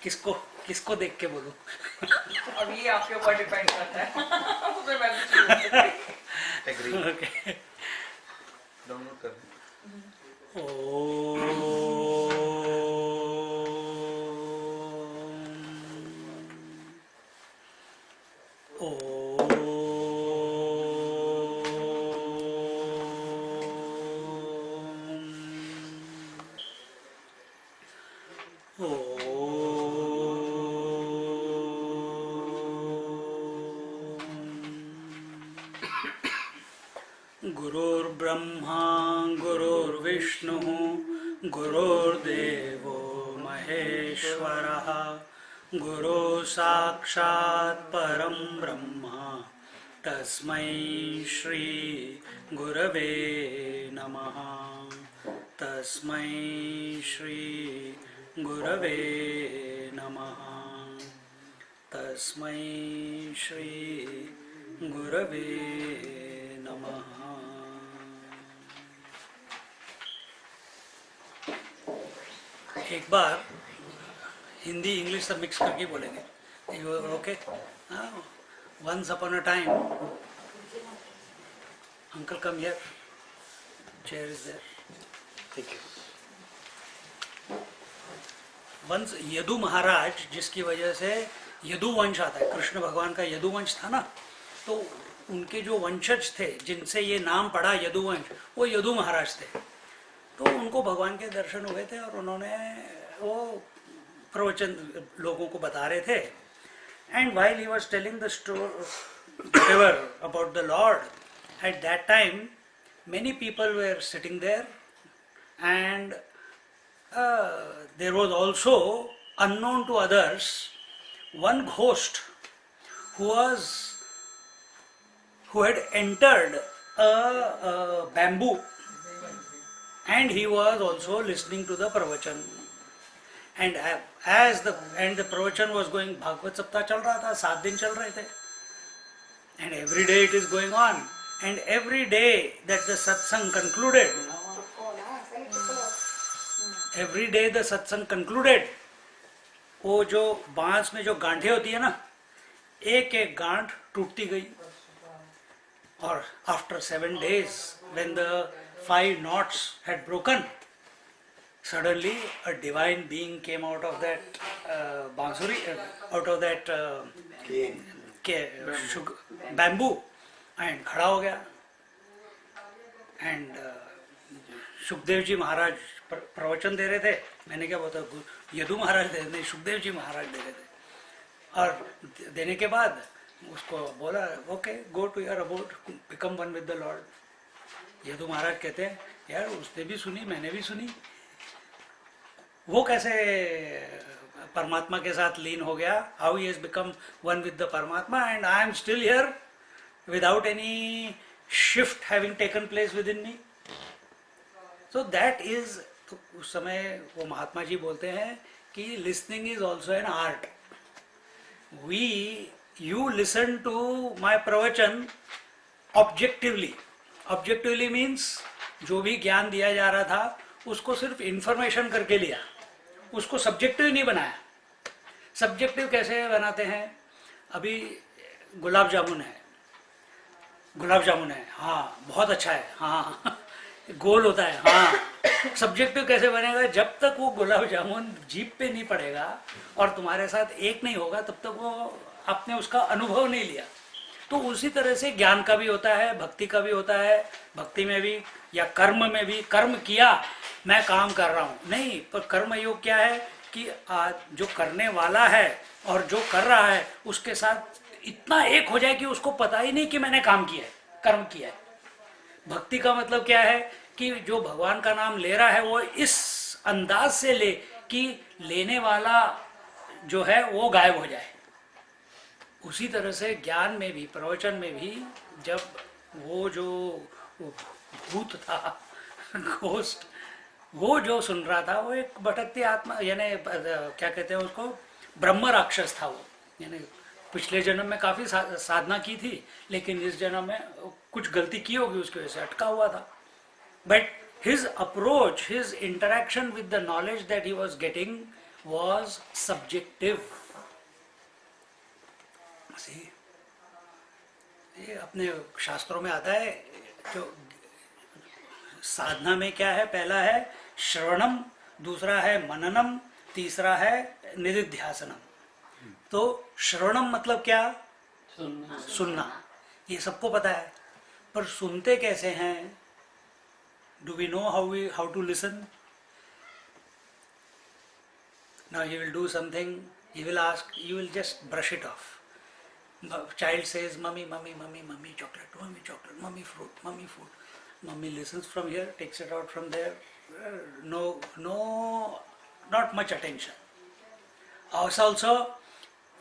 किसको किसको देख के बोलूं? अब ये आपके ऊपर डिपेंड करता है। उसमें मैं कुछ नहीं बोल सकती। एग्री। ओके। डाउनलोड कर। गुरुर्ब्रह्मा गुरुर्विष्णु गुरुर्देवो महेश्वरः गुरु साक्षात् परं ब्रह्म तस्मै श्री गुरवे नमः। तस्मै श्री गुरवे नमः। तस्मै श्री गुरवे नमः। एक बार हिंदी इंग्लिश सब मिक्स करके बोलेंगे। Okay. Once upon a time, uncle come here, chair is there. ठीक है। वंस यदु महाराज, जिसकी वजह से यदु वंश आता है, कृष्ण भगवान का यदु वंश था ना, तो उनके जो वंशज थे जिनसे ये नाम पड़ा यदुवंश, वो यदु महाराज थे। तो उनको भगवान के दर्शन हुए थे और उन्होंने वो प्रवचन लोगों को बता रहे थे। And while he was telling the story about the Lord, at that time many people were sitting there, and there was also, unknown to others, one ghost who had entered a bamboo, and he was also listening to the pravachan. And as the pravachan was going, Bhagavad Saptah चल रहा था, 7 दिन चल रहे थे, and every day it is going on, and every day that the satsang concluded, every day the satsang concluded, वो जो बांस में जो गांठें होती है ना, एक एक गांठ टूटती गई। और after 7 days, when the 5 knots had broken, suddenly a divine being came out of that bansuri, out of that bamboo, and खड़ा हो गया। एंड सुखदेव जी महाराज प्रवचन दे रहे थे। मैंने क्या बोला, यदु महाराज दे नहीं, सुखदेव जी महाराज दे रहे थे। और देने के बाद उसको बोला, okay go to your about, become one with the Lord. Yadu Maharaj कहते हैं, यार उसने भी सुनी, मैंने भी सुनी, वो कैसे परमात्मा के साथ लीन हो गया, how he has become one with the परमात्मा, and I am still here without any shift having taken place within me. So that is, तो उस समय वो महात्मा जी बोलते हैं कि listening is also an art. You listen to my pravachan objectively. Objectively means जो भी ज्ञान दिया जा रहा था उसको सिर्फ इंफॉर्मेशन करके लिया, उसको सब्जेक्टिव नहीं बनाया। सब्जेक्टिव कैसे बनाते हैं? अभी गुलाब जामुन है, गुलाब जामुन है, हाँ बहुत अच्छा है, हाँ गोल होता है, हाँ। सब्जेक्टिव कैसे बनेगा? जब तक वो गुलाब जामुन जीभ पे नहीं पड़ेगा और तुम्हारे साथ एक नहीं होगा, तब तक वो आपने उसका अनुभव नहीं लिया। तो उसी तरह से ज्ञान का भी होता है, भक्ति का भी होता है। भक्ति में भी या कर्म में भी, कर्म किया मैं काम कर रहा हूँ नहीं, पर कर्म योग क्या है कि जो करने वाला है और जो कर रहा है उसके साथ इतना एक हो जाए कि उसको पता ही नहीं कि मैंने काम किया है, कर्म किया है। भक्ति का मतलब क्या है कि जो भगवान का नाम ले रहा है वो इस अंदाज से ले कि लेने वाला जो है वो गायब हो जाए। उसी तरह से ज्ञान में भी, प्रवचन में भी, जब वो जो भूत था, घोस्ट, वो जो सुन रहा था वो एक भटकती आत्मा, यानी क्या कहते हैं उसको, ब्रह्म राक्षस था वो। यानी पिछले जन्म में काफी साधना की थी, लेकिन इस जन्म में कुछ गलती की होगी, उसकी वजह से अटका हुआ था। But his approach, his interaction with the knowledge that he was getting was subjective. See, ये अपने शास्त्रों में आता है जो साधना में क्या है, पहला है श्रवणम, दूसरा है मननम, तीसरा है निधिध्यासनम. तो श्रवणम मतलब क्या? सुनना. ये सबको पता है, पर सुनते कैसे हैं? Do we know how to listen? Now he will do something, he will ask, you will just brush it off. Child says, "Mummy, mummy, mummy, mummy, chocolate, mummy, fruit, mummy, food." Mummy listens from here, takes it out from there. No, not much attention. Us also,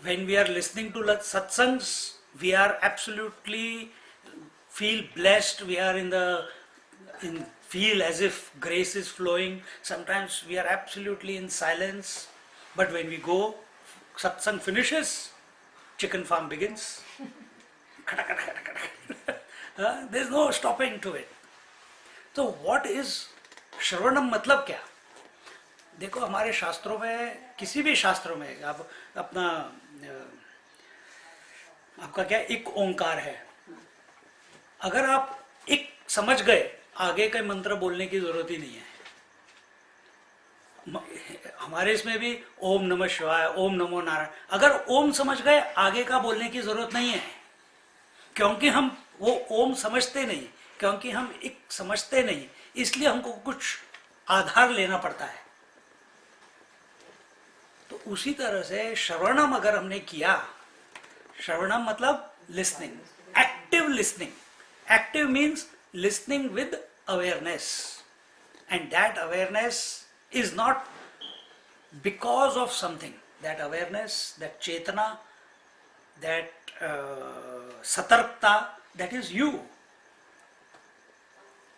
when we are listening to satsangs, we are absolutely feel blessed. We are feel as if grace is flowing. Sometimes we are absolutely in silence. But when we go, satsang finishes, chicken farm begins. There is no stopping to it. So what is श्रवणम मतलब क्या? देखो हमारे शास्त्रों में, किसी भी शास्त्रों में आप अपना आपका क्या एक ओंकार है. अगर आप एक समझ गए, आगे का मंत्र बोलने की जरूरत ही नहीं है. हमारे इसमें भी ओम नमः शिवाय, ओम नमो नारायण, अगर ओम समझ गए आगे का बोलने की जरूरत नहीं है, क्योंकि हम वो ओम समझते नहीं, क्योंकि हम एक समझते नहीं, इसलिए हमको कुछ आधार लेना पड़ता है. तो उसी तरह से श्रवणम अगर हमने किया, श्रवणम मतलब listening, active listening. Active means listening with awareness, and that awareness is not because of something. That awareness, that chetana, that satarkta, that is you,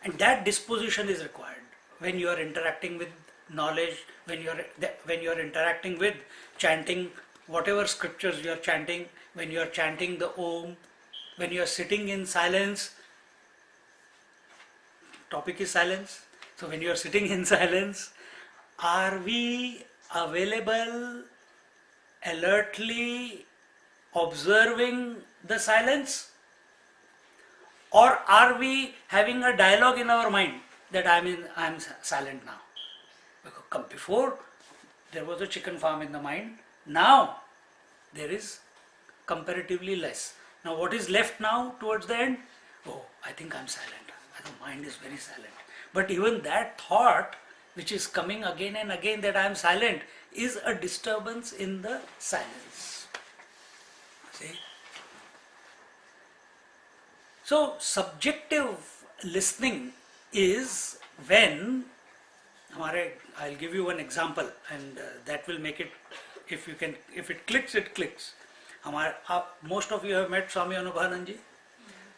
and that disposition is required when you are interacting with knowledge, when you are interacting with chanting whatever scriptures you are chanting, when you are chanting the Om, when you are sitting in silence. Topic is silence. So when you are sitting in silence, are we available, alertly observing the silence? Or are we having a dialogue in our mind that I am silent now? Because before there was a chicken farm in the mind, now there is comparatively less. Now what is left now towards the end? Oh, I think I am silent. The mind is very silent. But even that thought which is coming again and again that I am silent is a disturbance in the silence. See? So subjective listening is when I'll give you one example, and that will make it, if it clicks, it clicks. Most of you have met Swami Anubhavanand ji,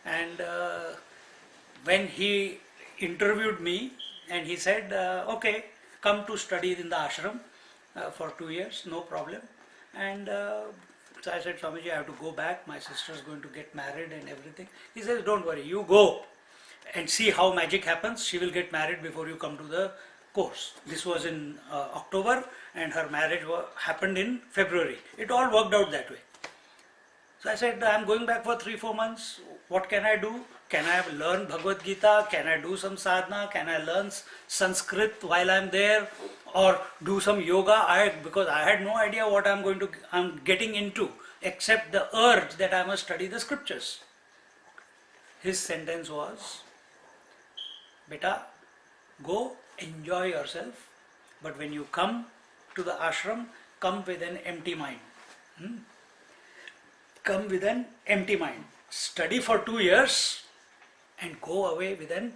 and when he interviewed me and he said, okay, come to study in the ashram for 2 years, no problem. And so I said, Swamiji, I have to go back, my sister is going to get married and everything. He says, don't worry, you go and see how magic happens. She will get married before you come to the course. This was in October and her marriage happened in February. It all worked out that way. So I said, I am going back for 3-4 months. What can I do? Can I learn Bhagavad Gita? Can I do some sadhana? Can I learn Sanskrit while I am there? Or do some yoga? Because I had no idea what I'm getting into, except the urge that I must study the scriptures. His sentence was, Beta, go enjoy yourself, but when you come to the ashram, come with an empty mind. Come with an empty mind. Study for 2 years and go away with an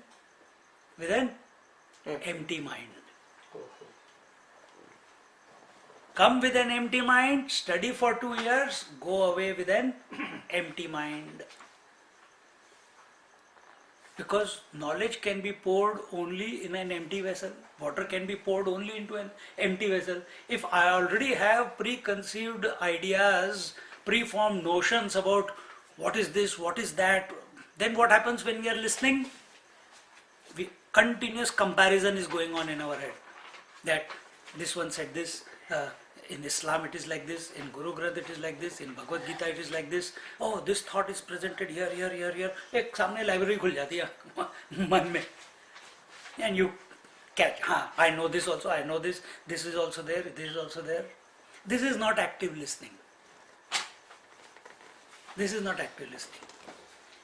empty mind. Come with an empty mind, study for 2 years, go away with an empty mind. Because knowledge can be poured only in an empty vessel. Water can be poured only into an empty vessel. If I already have preconceived ideas, preformed notions about what is this, what is that, then what happens when we are listening? Continuous comparison is going on in our head. That this one said this, in Islam it is like this, in Guru Granth it is like this, in Bhagavad Gita it is like this. Oh, this thought is presented here, here, here, here. एक सामने library खुल जाती है मन में, and you catch. I know this also. I know this. This is also there. This is also there. This is not active listening. This is not active listening.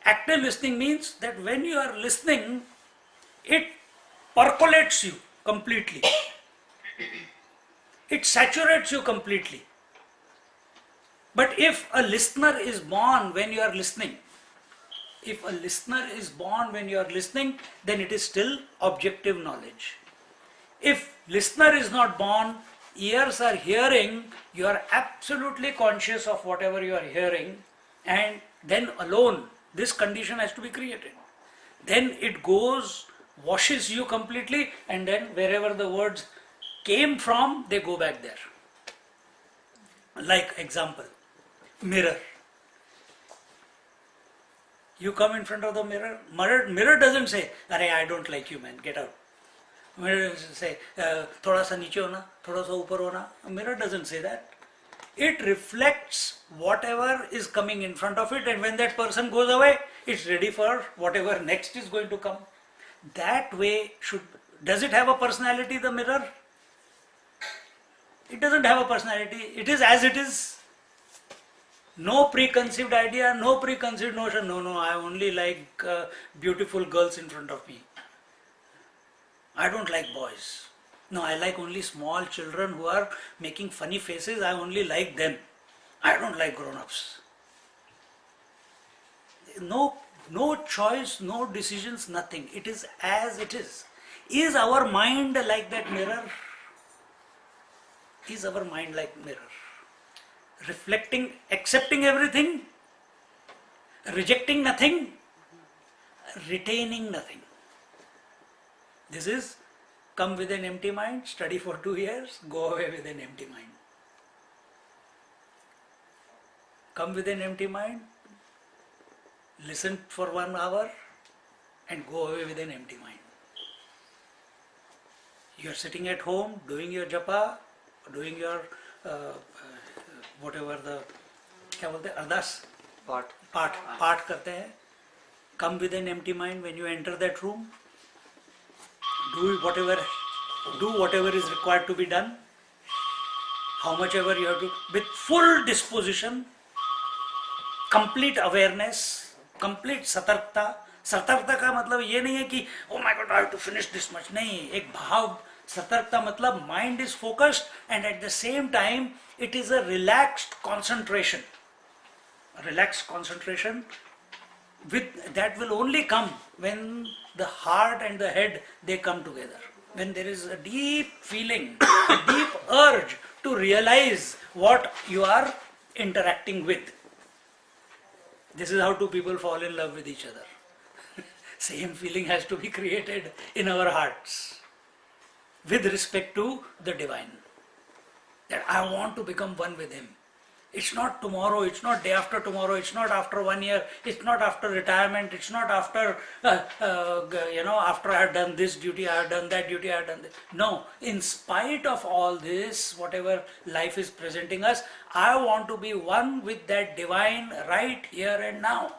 Active listening means that when you are listening, it percolates you completely. It saturates you completely. But if a listener is born when you are listening, if a listener is born when you are listening, then it is still objective knowledge. If listener is not born, ears are hearing, you are absolutely conscious of whatever you are hearing, and then alone this condition has to be created. Then it goes, washes you completely, and then wherever the words came from, they go back there. Like example, mirror. You come in front of the mirror, mirror doesn't say, "Arey, I don't like you, man, get out." Mirror doesn't say, "Thoda sa niche hona, thoda sa upar hona." A mirror doesn't say that. It reflects whatever is coming in front of it, and when that person goes away, it's ready for whatever next is going to come. That way does it have a personality, the mirror? It doesn't have a personality. It is as it is. No preconceived idea, no preconceived notion. No, I only like beautiful girls in front of me. I don't like boys. No, I like only small children who are making funny faces. I only like them. I don't like grown-ups. No choice, no decisions, nothing. It is as it is. Is our mind like that mirror? Is our mind like mirror? Reflecting, accepting everything, rejecting nothing, retaining nothing. This is come with an empty mind, study for 2 years, go away with an empty mind. Come with an empty mind, listen for 1 hour, and go away with an empty mind. You are sitting at home, doing your japa, doing your whatever the क्या बोलते हैं अरदास पाठ करते हैं. Come with an empty mind when you enter that room. Do whatever is required to be done. How much ever you have to, with full disposition, complete awareness, complete satarkta. सतर्कता का मतलब ये नहीं है कि oh my God, I have to finish this much. नहीं, एक भाव सतर्कता मतलब mind is focused and at the same time it is a relaxed concentration. A relaxed concentration with that will only come when the heart and the head they come together. When there is a deep feeling, a deep urge to realize what you are interacting with. This is how two people fall in love with each other. Same feeling has to be created in our hearts with respect to the divine. That I want to become one with him. It's not tomorrow, it's not day after tomorrow, it's not after 1 year, it's not after retirement, it's not after, after I have done this duty, I have done that duty, I have done this. No, in spite of all this, whatever life is presenting us, I want to be one with that divine right here and now.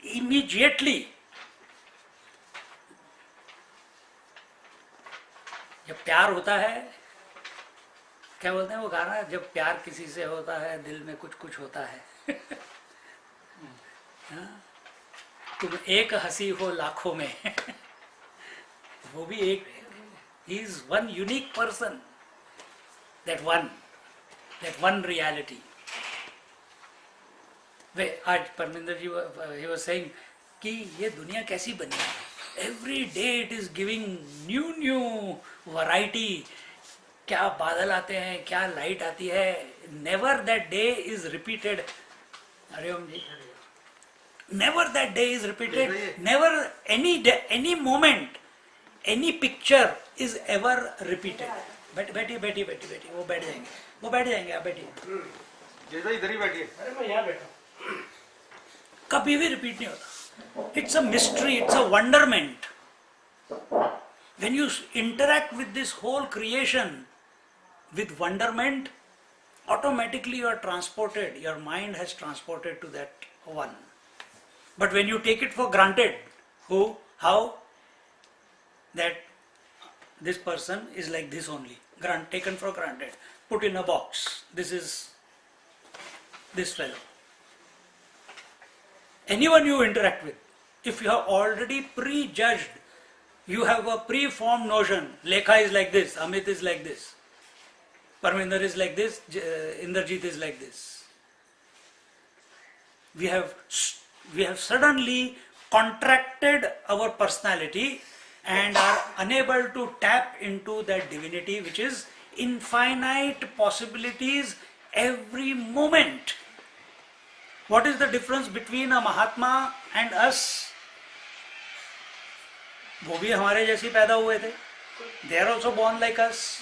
Immediately. जब प्यार होता है, क्या बोलते हैं वो गाना, जब प्यार किसी से होता है दिल में कुछ कुछ होता है. तुम एक हंसी हो लाखों में. वो भी एक, he is one unique person, that one reality. वे आज परमिंदर जी he was saying कि ये दुनिया कैसी बनी है. Every day it is giving new variety. क्या बादल आते हैं, क्या लाइट आती है. Never that day is repeated. Hariom ji. Never that day is repeated. Never any day, any moment, any picture is ever repeated. बैठिए वो बैठ जाएंगे आप बैठिए. इधर ही बैठिए. अरे मैं यहाँ बैठा. कभी भी रिपीट नहीं होता. It's a mystery, it's a wonderment. When you interact with this whole creation, with wonderment, automatically you are transported, your mind has transported to that one. But when you take it for granted, how? That this person is like this only, taken for granted, put in a box. This is this fellow. Anyone you interact with, if you have already prejudged, you have a preformed notion, Lekha is like this, Amit is like this, Parminder is like this, Indrajit is like this. We have suddenly contracted our personality and are unable to tap into that divinity which is infinite possibilities every moment. What is the difference between a Mahatma and us? वो भी हमारे जैसे पैदा हुए थे. They are also born like us.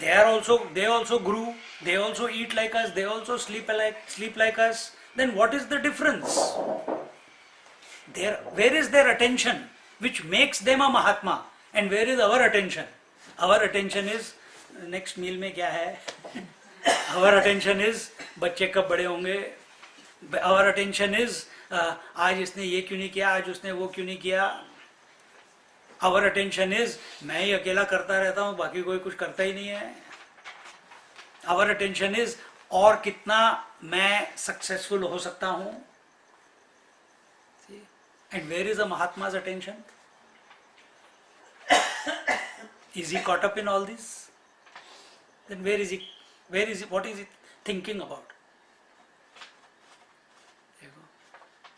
They also grew. They also eat like us. They also sleep like us. Then what is the difference? Where is their attention which makes them a Mahatma, and where is our attention? Our attention is next meal में क्या है? Our attention is बच्चे कब बड़े होंगे? Our attention is आज इसने ये क्यों नहीं किया, आज उसने वो क्यों नहीं किया? Our attention is मैं ही अकेला करता रहता हूँ, बाकी कोई कुछ करता ही नहीं है. Our attention is और कितना मैं सक्सेसफुल हो सकता हूँ. And where is a Mahatma's attention? Is he caught up in all this? Then where is he? What is he thinking about?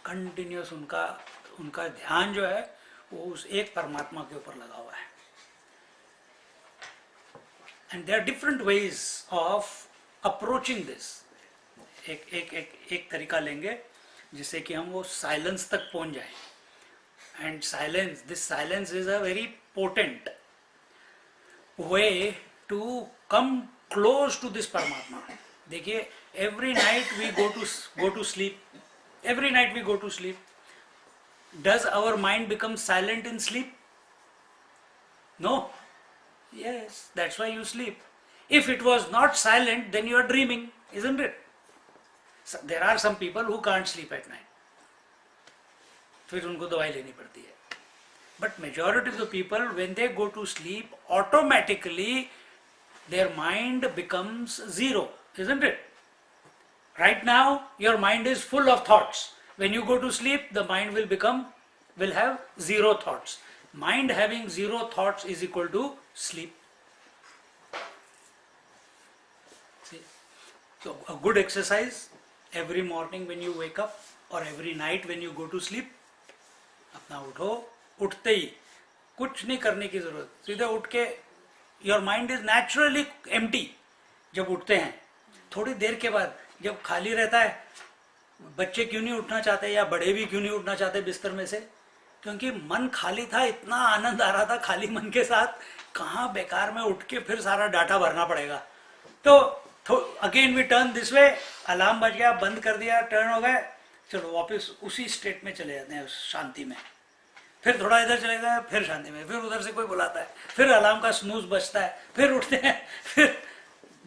Continuous उनका ध्यान जो है वो उस एक परमात्मा के ऊपर लगा हुआ है. And there are different ways of approaching this. एक तरीका लेंगे जिससे कि हम वो साइलेंस तक पहुंच जाएं. And this silence is a very potent way to come close to this paramatma. देखिए, every night we go to sleep. Every night we go to sleep. Does our mind become silent in sleep? No. Yes, that's why you sleep. If it was not silent, then you are dreaming, isn't it? So, there are some people who can't sleep at night. फिर उनको दवाई लेनी पड़ती है. But majority of the people, when they go to sleep, automatically their mind becomes zero, isn't it? Right now, your mind is full of thoughts. When you go to sleep, the mind will have zero thoughts. Mind having zero thoughts is equal to sleep. See? So, a good exercise every morning when you wake up or every night when you go to sleep. अपना उठो, उठते ही कुछ नहीं करने की जरूरत, सीधे उठ के your mind is naturally empty. जब उठते हैं, थोड़ी देर के बाद जब खाली रहता है, बच्चे क्यों नहीं उठना चाहते या बड़े भी क्यों नहीं उठना चाहते बिस्तर में से? क्योंकि मन खाली था, इतना आनंद आ रहा था खाली मन के साथ. कहाँ बेकार में उठ के फिर सारा डाटा भरना पड़ेगा. तो again we turn this way. Alarm बज गया, बंद कर दिया, टर्न हो गए, चलो वापस उसी स्टेट में चले जाते हैं, शांति में. फिर थोड़ा इधर चले गए, फिर शांति में. फिर उधर से कोई बुलाता है, फिर अलार्म का स्नूज बजता है, फिर उठते हैं. फिर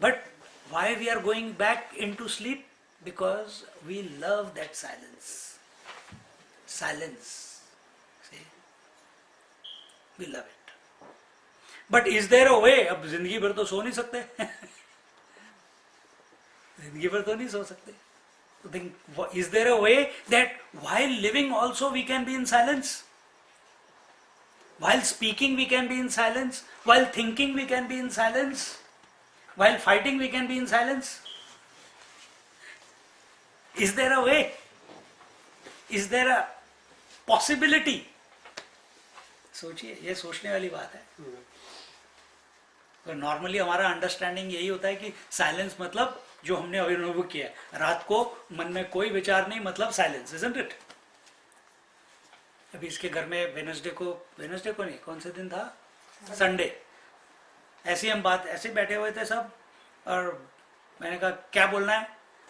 but why we are going back into sleep? Because we love that silence. See? We love it. But is there a way? अब जिंदगी भर तो सो नहीं सकते. जिंदगी भर तो नहीं सो सकते. Is there a way that while living also we can be in silence? While speaking we can be in silence? While thinking we can be in silence? While fighting we can be in silence? Is there a way? Is there a possibility? सोचिए, ये सोचने वाली बात है. तो normally हमारा understanding यही होता है कि साइलेंस मतलब जो हमने अनुभव किया है, रात को मन में कोई विचार नहीं, मतलब साइलेंस, isn't it? अभी इसके घर में वेडनेसडे को नहीं, कौन से दिन था? संडे. ऐसे हम ऐसे बैठे हुए थे सब, और मैंने कहा क्या बोलना है,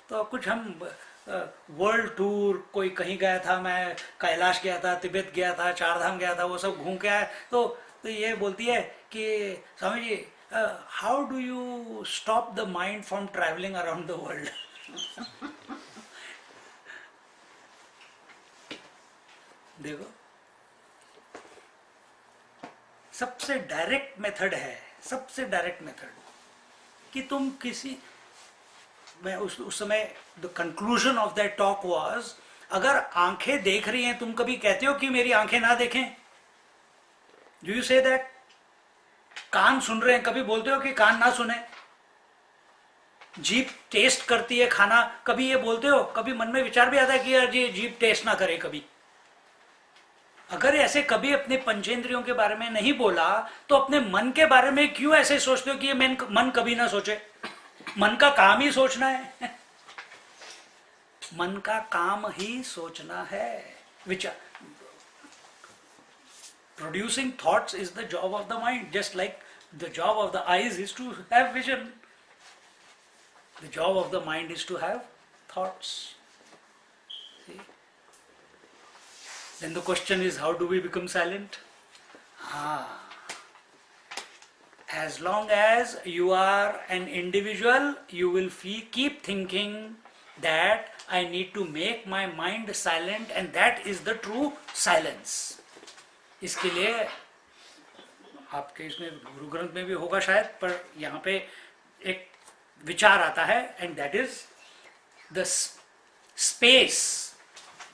तो कुछ हम वर्ल्ड टूर, कोई कहीं गया था, मैं कैलाश गया था, तिब्बत गया था, चार धाम गया था, वो सब घूम के आया. तो ये बोलती है कि Swami ji how do you stop the mind from traveling around the world? देखो, सबसे डायरेक्ट मेथड है, सबसे डायरेक्ट मेथड कि तुम किसी, मैं उस समय the conclusion of that talk was, अगर आंखें देख रही हैं, तुम कभी कहते हो कि मेरी आंखें ना देखें? Do you say that? कान सुन रहे हैं, कभी बोलते हो कि कान ना सुने? जीभ टेस्ट करती है खाना, कभी ये बोलते हो? कभी मन में विचार भी आता है कि यार जी जीभ टेस्ट ना करे कभी? अगर ऐसे कभी अपने पंचेंद्रियों के बारे में नहीं बोला, तो अपने मन के बारे में क्यों ऐसे सोचते हो कि ये मन कभी ना सोचे? मन का काम ही सोचना है। मन का काम ही सोचना है। विचार, producing thoughts is the job of the mind, just like the job of the eyes is to have vision. The job of the mind is to have thoughts. See? Then the question is, how do we become silent? As long as you are an individual, you will keep thinking that I need to make my mind silent, and that is the true silence. इसके लिए आपके इसमें गुरु ग्रंथ में भी होगा शायद, पर यहाँ पे एक विचार आता है, and that is the space,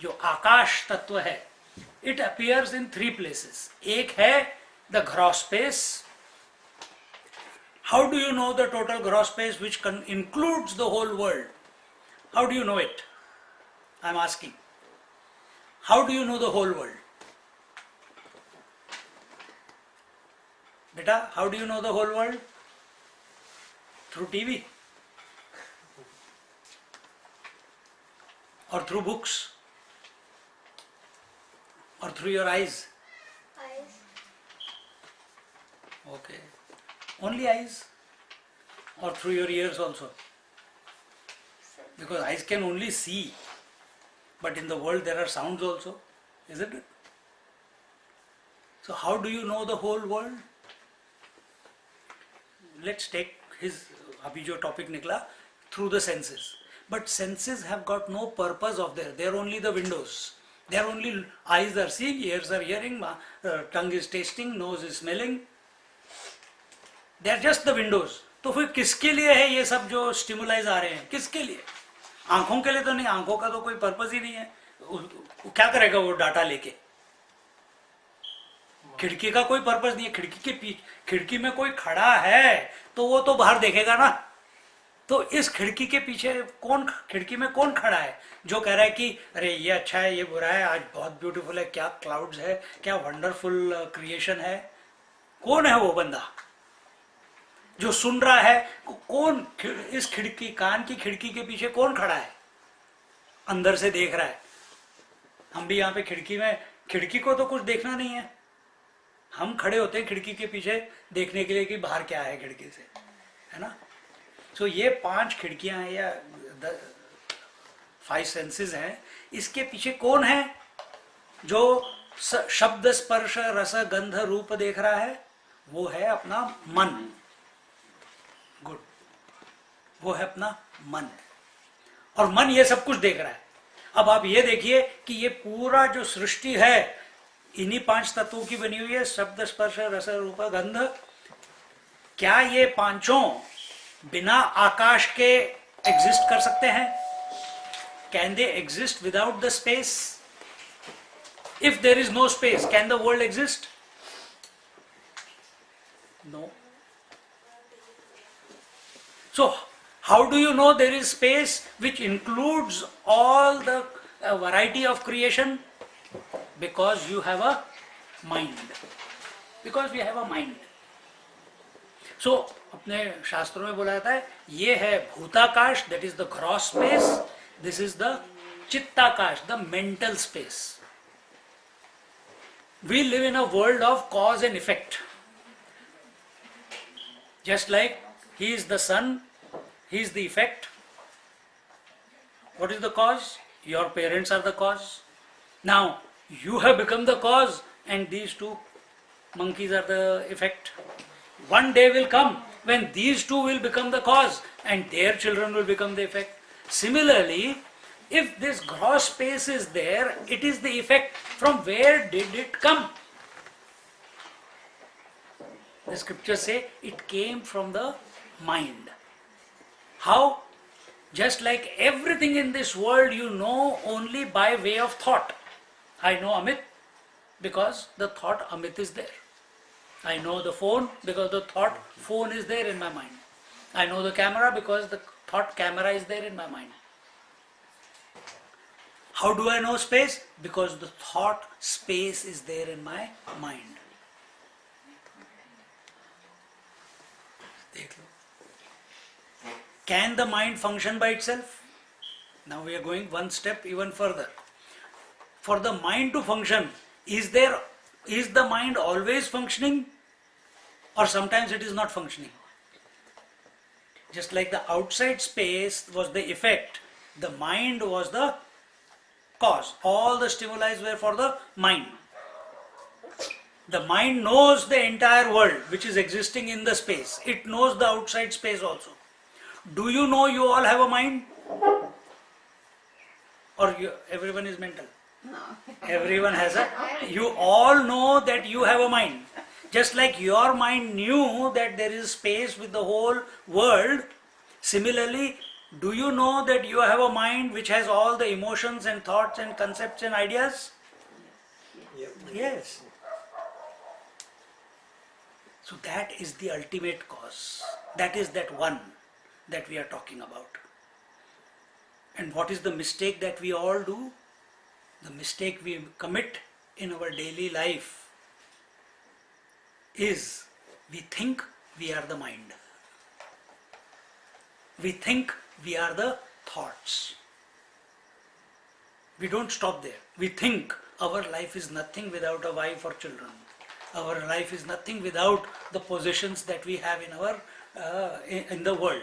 जो आकाश तत्व है, इट अपीयर्स इन 3 प्लेसेस. एक है the gross space. How do you know the total gross space which includes the whole world? How do you know it? I am asking. How do you know the whole world? Beta, how do you know the whole world? Through TV? Or through books? Or through your eyes? Eyes. Okay. Only eyes? Or through your ears also? Because eyes can only see. But in the world there are sounds also. Isn't it? So how do you know the whole world? Let's take his अभी जो topic निकला, through the senses. But senses have got no purpose of there. They are only the windows. They are only, eyes are seeing, ears are hearing, tongue is tasting, nose is smelling. They are just the windows. तो फिर किसके लिए है ये सब जो stimulise आ रहे हैं? किसके लिए? आंखों के लिए तो नहीं. आंखों का तो कोई पर्पस ही नहीं है. क्या करेगा वो डाटा लेके? खिड़की का कोई पर्पस नहीं है. खिड़की के पीछे, खिड़की में कोई खड़ा है तो वो तो बाहर देखेगा ना. तो इस खिड़की के पीछे कौन, खिड़की में कौन खड़ा है जो कह रहा है कि अरे ये अच्छा है, ये बुरा है, आज बहुत ब्यूटीफुल है, क्या क्लाउड्स है, क्या वंडरफुल क्रिएशन है? कौन है वो बंदा जो सुन रहा है? कौन इस खिड़की, कान की खिड़की के पीछे कौन खड़ा है, अंदर से देख रहा है? हम भी यहाँ पे खिड़की में, खिड़की को तो कुछ देखना नहीं है. हम खड़े होते हैं खिड़की के पीछे देखने के लिए कि बाहर क्या है खिड़की से, है ना. सो ये 5 खिड़कियां हैं या 5 सेंसेस हैं. इसके पीछे कौन है जो शब्द स्पर्श रस गंध रूप देख रहा है? वो है अपना मन. गुड. वो है अपना मन. और मन ये सब कुछ देख रहा है. अब आप ये देखिए कि ये पूरा जो सृष्टि है इन्हीं 5 तत्वों की बनी हुई है. शब्द स्पर्श रस रूप गंध. क्या ये पांचों बिना आकाश के एग्जिस्ट कर सकते हैं? Can they exist without the space? If there is no space, can the world exist? No. So how do you know there is space which includes all the variety of creation? Because you have a mind. Because we have a mind. So अपने शास्त्रों में बोला जाता है ये है भूताकाश, that is the gross space. This is the चित्ताकाश, the mental space. We live in a world of cause and effect. Just like he is the sun, he is the effect. What is the cause? Your parents are the cause. Now you have become the cause and these 2 monkeys are the effect. One day will come when these two will become the cause and their children will become the effect. Similarly, if this gross space is there, it is the effect. From where did it come? The scriptures say it came from the mind. How? Just like everything in this world you know only by way of thought. I know Amit because the thought Amit is there. I know the phone because the thought phone is there in my mind. I know the camera because the thought camera is there in my mind. How do I know space? Because the thought space is there in my mind. Can the mind function by itself? Now we are going one step even further. For the mind to function, is the mind always functioning? Or sometimes it is not functioning? Just like the outside space was the effect, the mind was the cause. All the stimuli were for the mind. The mind knows the entire world which is existing in the space. It knows the outside space also. Do you know you all have a mind? Or everyone is mental? No. Everyone has a... You all know that you have a mind. Just like your mind knew that there is space with the whole world, similarly, do you know that you have a mind which has all the emotions and thoughts and concepts and ideas? Yes. So that is the ultimate cause. That is that one that we are talking about. And what is the mistake that we all do? The mistake we commit in our daily life is we think we are the mind. We think we are the thoughts. We don't stop there. We think our life is nothing without a wife or children. Our life is nothing without the possessions that we have in our in the world.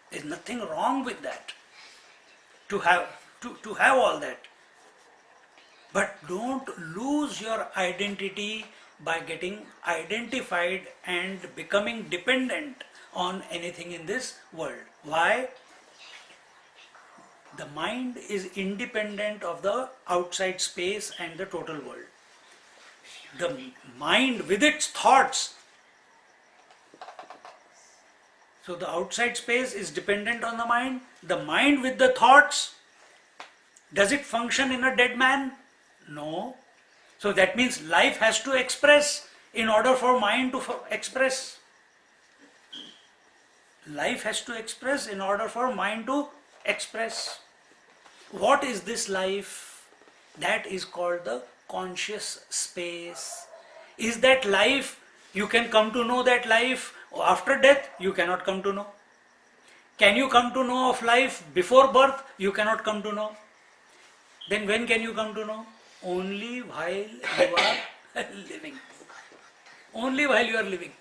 There is nothing wrong with that. To have all that. But don't lose your identity by getting identified and becoming dependent on anything in this world. Why? The mind is independent of the outside space and the total world. The mind with its thoughts. So the outside space is dependent on the mind. The mind with the thoughts, does it function in a dead man? No. So that means life has to express in order for mind to express. Life has to express in order for mind to express. What is this life? That is called the conscious space. Is that life? You can come to know that life after death? You cannot come to know. Can you come to know of life before birth? You cannot come to know. Then when can you come to know? Only while you are living. Only while you are living.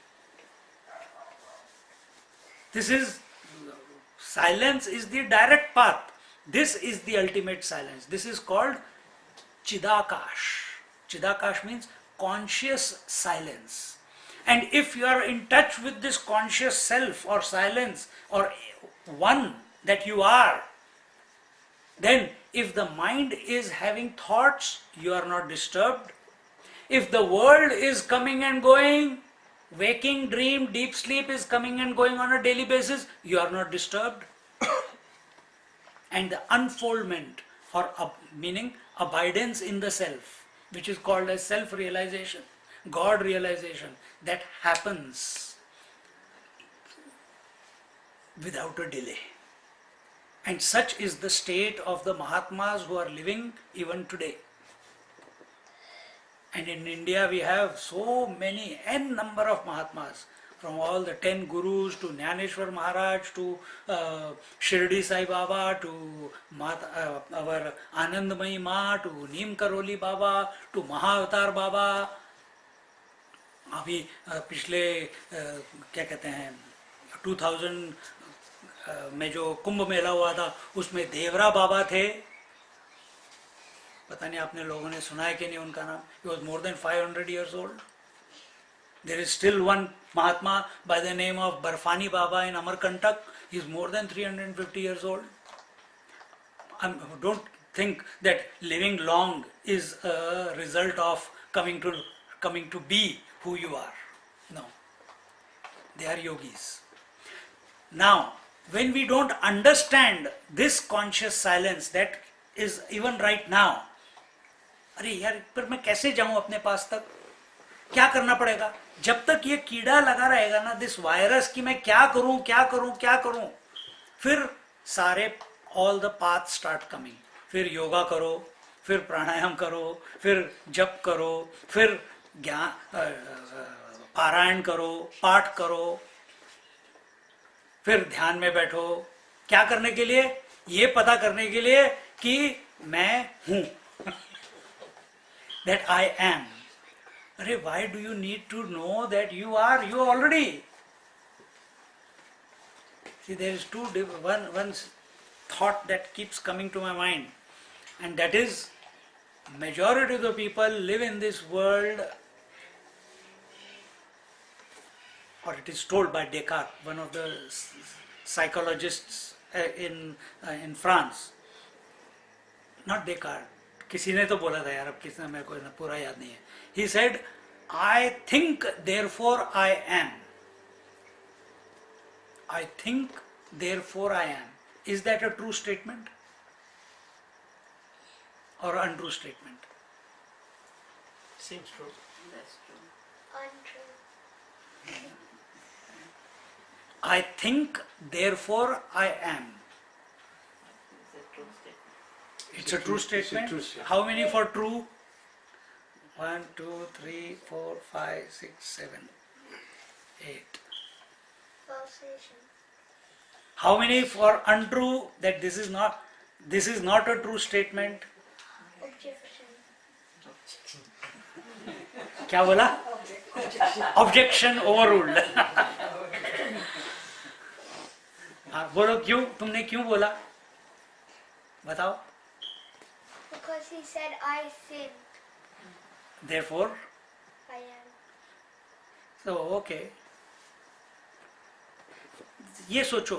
This is, silence is the direct path. This is the ultimate silence. This is called Chidakash. Chidakash means conscious silence. And if you are in touch with this conscious self or silence or one that you are, then if the mind is having thoughts, you are not disturbed. If the world is coming and going, waking, dream, deep sleep is coming and going on a daily basis, you are not disturbed. And the unfoldment or meaning abidance in the self, which is called as self-realization, God realization, that happens without a delay. And such is the state of the Mahatmas who are living even today. And in India we have so many, n number of Mahatmas, from all the 10 Gurus to Jnaneshwar Maharaj to Shirdi Sai Baba to our Anandamayi Ma to Neem Karoli Baba to Mahavatar Baba. अभी पिछले क्या कहते हैं 2000 में जो कुंभ मेला हुआ था उसमें देवरा बाबा थे. पता नहीं आपने लोगों ने सुना है कि नहीं उनका नाम. He was more than 500 years old. There is still one Mahatma by the name of Barfani Baba in Amarkantak. He is more than 350 years old. Don't think that living long is a result of coming to be who you are. No. They are yogis. Now, when we don't understand this conscious silence that is even right now, अरे यार पर मैं कैसे जाऊं अपने पास तक, क्या करना पड़ेगा? जब तक ये कीड़ा लगा रहेगा ना, दिस वायरस, कि मैं क्या करूं क्या करूं क्या करूं, फिर सारे all the path start coming. फिर योगा करो, फिर प्राणायाम करो, फिर जप करो, फिर ज्ञान पारायण करो, पाठ करो, फिर ध्यान में बैठो. क्या करने के लिए? ये पता करने के लिए कि मैं हूं. That I am. Arey, why do you need to know that you are? You already. See, there is one thought that keeps coming to my mind, and that is, majority of the people live in this world, or it is told by Descartes, one of the psychologists in France. Not Descartes. किसी ने तो बोला था यार, अब किसने, मेरे को पूरा याद नहीं है. He said, I think, therefore I am. I think, therefore I am. Is that a true statement or untrue statement? Seems true. That's true. Untrue. I think, therefore I am. It's a true statement. It's a true statement. It's a true statement. How many for true? 1, 2, 3, 4, 5, 6, 7, 8. Falsation. How many for untrue? That this is not a true statement. Objection. क्या बोला? Objection overruled. हाँ, बोलो क्यों? तुमने क्यों बोला? बताओ. Because he said, I think Therefore, I am. so okay. ये सोचो,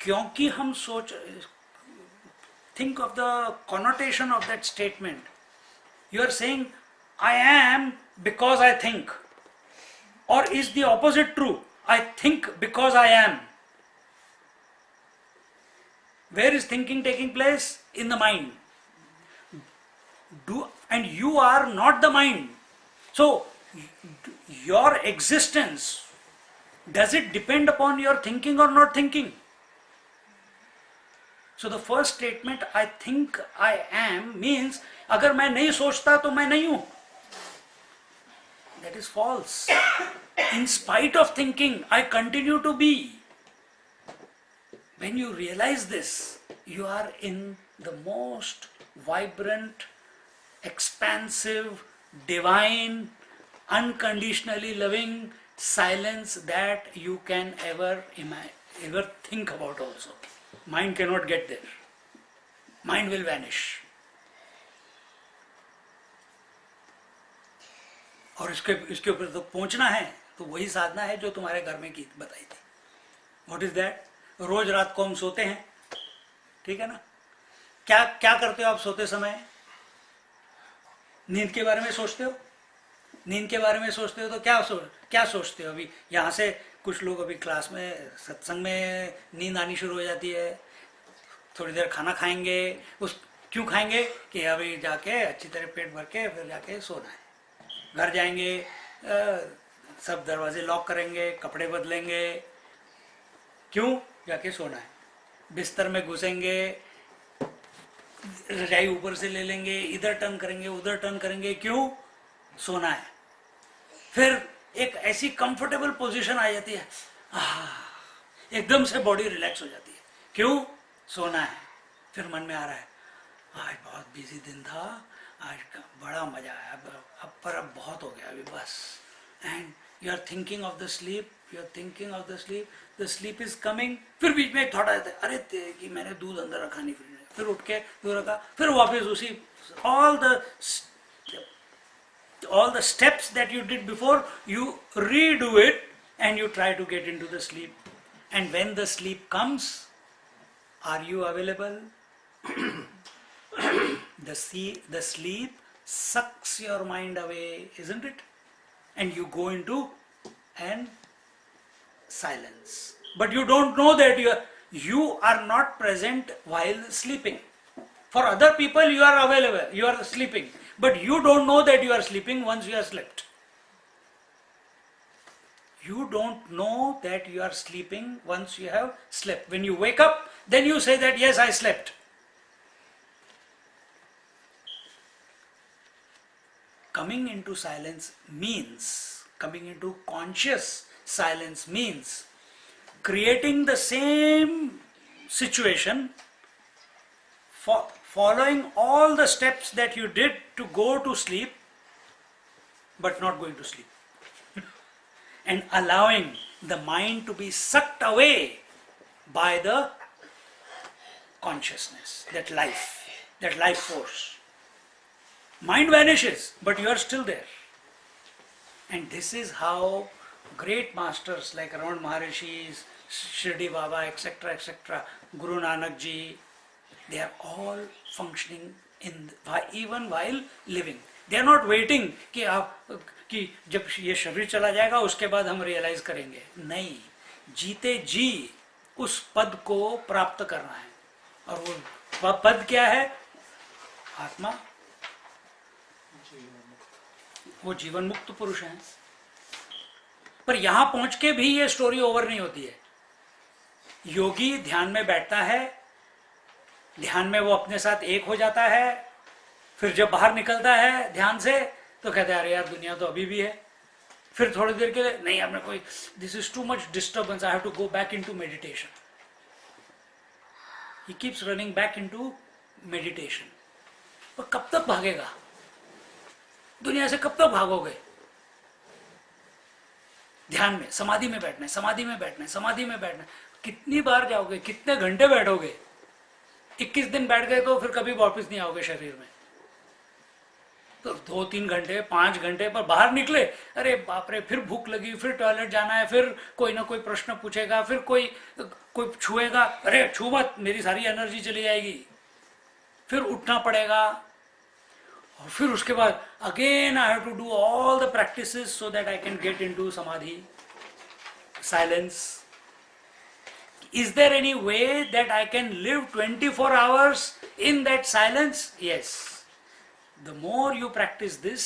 क्योंकि हम think of the connotation of that statement. You are saying, I am because I think. Or is the opposite true? I think because I am. Where is thinking taking place? In the mind. And you are not the mind. So, your existence, does it depend upon your thinking or not thinking? So the first statement, I think I am, means अगर मैं नहीं सोचता तो मैं नहीं हूं. That is false. In spite of thinking, I continue to be. When you realize this, you are in the most vibrant, expansive, divine, unconditionally loving silence that you can ever think about also. Mind cannot get there. Mind will vanish. और इसके ऊपर तो पहुंचना है, तो वही साधना है जो तुम्हारे घर में की बताई थी. What is that? रोज रात को हम सोते हैं, ठीक है ना? क्या करते हो आप सोते समय? नींद के बारे में सोचते हो? नींद के बारे में सोचते हो तो क्या सोचते हो? अभी यहाँ से कुछ लोग अभी क्लास में सत्संग में नींद आनी शुरू हो जाती है. थोड़ी देर खाना खाएंगे, क्यों खाएंगे? कि अभी जाके अच्छी तरह पेट भर के फिर जाके सोना है. घर जाएंगे, सब दरवाजे लॉक करेंगे, कपड़े बदलेंगे, क्यों? जाके सोना है. बिस्तर में घुसेंगे, रजाई ऊपर से ले लेंगे, इधर टर्न करेंगे, उधर टर्न करेंगे, क्यों? सोना है. फिर एक ऐसी कंफर्टेबल पोजीशन आ जाती है, एकदम से बॉडी रिलैक्स हो जाती है, क्यों? सोना है. फिर मन में आ रहा है, आज बहुत बिजी दिन था, आज बड़ा मजा आया, अब बहुत हो गया अभी बस. And you are thinking of the sleep, the sleep is coming. फिर बीच में एक थॉट आ जाता है, अरे कि मैंने दूध अंदर रखा नहीं फ्रिज में. फिर उठ के दूध रखा, फिर वापस उसी all the all the steps that you did before, you redo it and you try to get into the sleep. And when the sleep comes, are you available? The sleep sucks your mind away, isn't it? And you go into an silence. But you don't know that you are not present while sleeping. For other people you are available, you are sleeping. But you don't know that you are sleeping once you have slept. You don't know that you are sleeping once you have slept. When you wake up, then you say that yes, I slept. Coming into silence means, coming into conscious silence means creating the same situation, following all the steps that you did to go to sleep, but not going to sleep. And allowing the mind to be sucked away by the consciousness, that life force. Mind vanishes, but you are still there. And this is how great masters like Ramana Maharishi, Shirdi Baba, etc., etc., Guru Nanak Ji, they are all functioning even while living. They are not waiting कि जब ये शरीर चला जाएगा उसके बाद हम realise करेंगे. नहीं, जीते जी उस पद को प्राप्त करना है. और वो पद क्या है? आत्मा. वो जीवन मुक्त पुरुष है. पर यहां पहुंच के भी ये स्टोरी ओवर नहीं होती है. योगी ध्यान में बैठता है, ध्यान में वो अपने साथ एक हो जाता है, फिर जब बाहर निकलता है ध्यान से तो कहते हैं अरे यार दुनिया तो अभी भी है. फिर थोड़ी देर के लिए नहीं, आपने कोई this is too much disturbance, I have to go back into meditation. He keeps running back into meditation. और कब तक भागेगा दुनिया से? कब तक भागोगे? ध्यान में, समाधि में बैठना है, समाधि में बैठना है, समाधि में बैठना है. कितनी बार जाओगे? कितने घंटे बैठोगे? 21 दिन बैठ गए तो फिर कभी वापस नहीं आओगे शरीर में. तो 2-3 घंटे 5 घंटे पर बाहर निकले, अरे बाप रे, फिर भूख लगी, फिर टॉयलेट जाना है, फिर कोई ना कोई प्रश्न पूछेगा, फिर कोई छुएगा, अरे छू मत, मेरी सारी एनर्जी चली जाएगी. फिर उठना पड़ेगा. और फिर उसके बाद again I have to do all the practices so that I can get into samadhi, silence. Is there any way that I can live 24 hours in that silence? Yes. The more you practice this,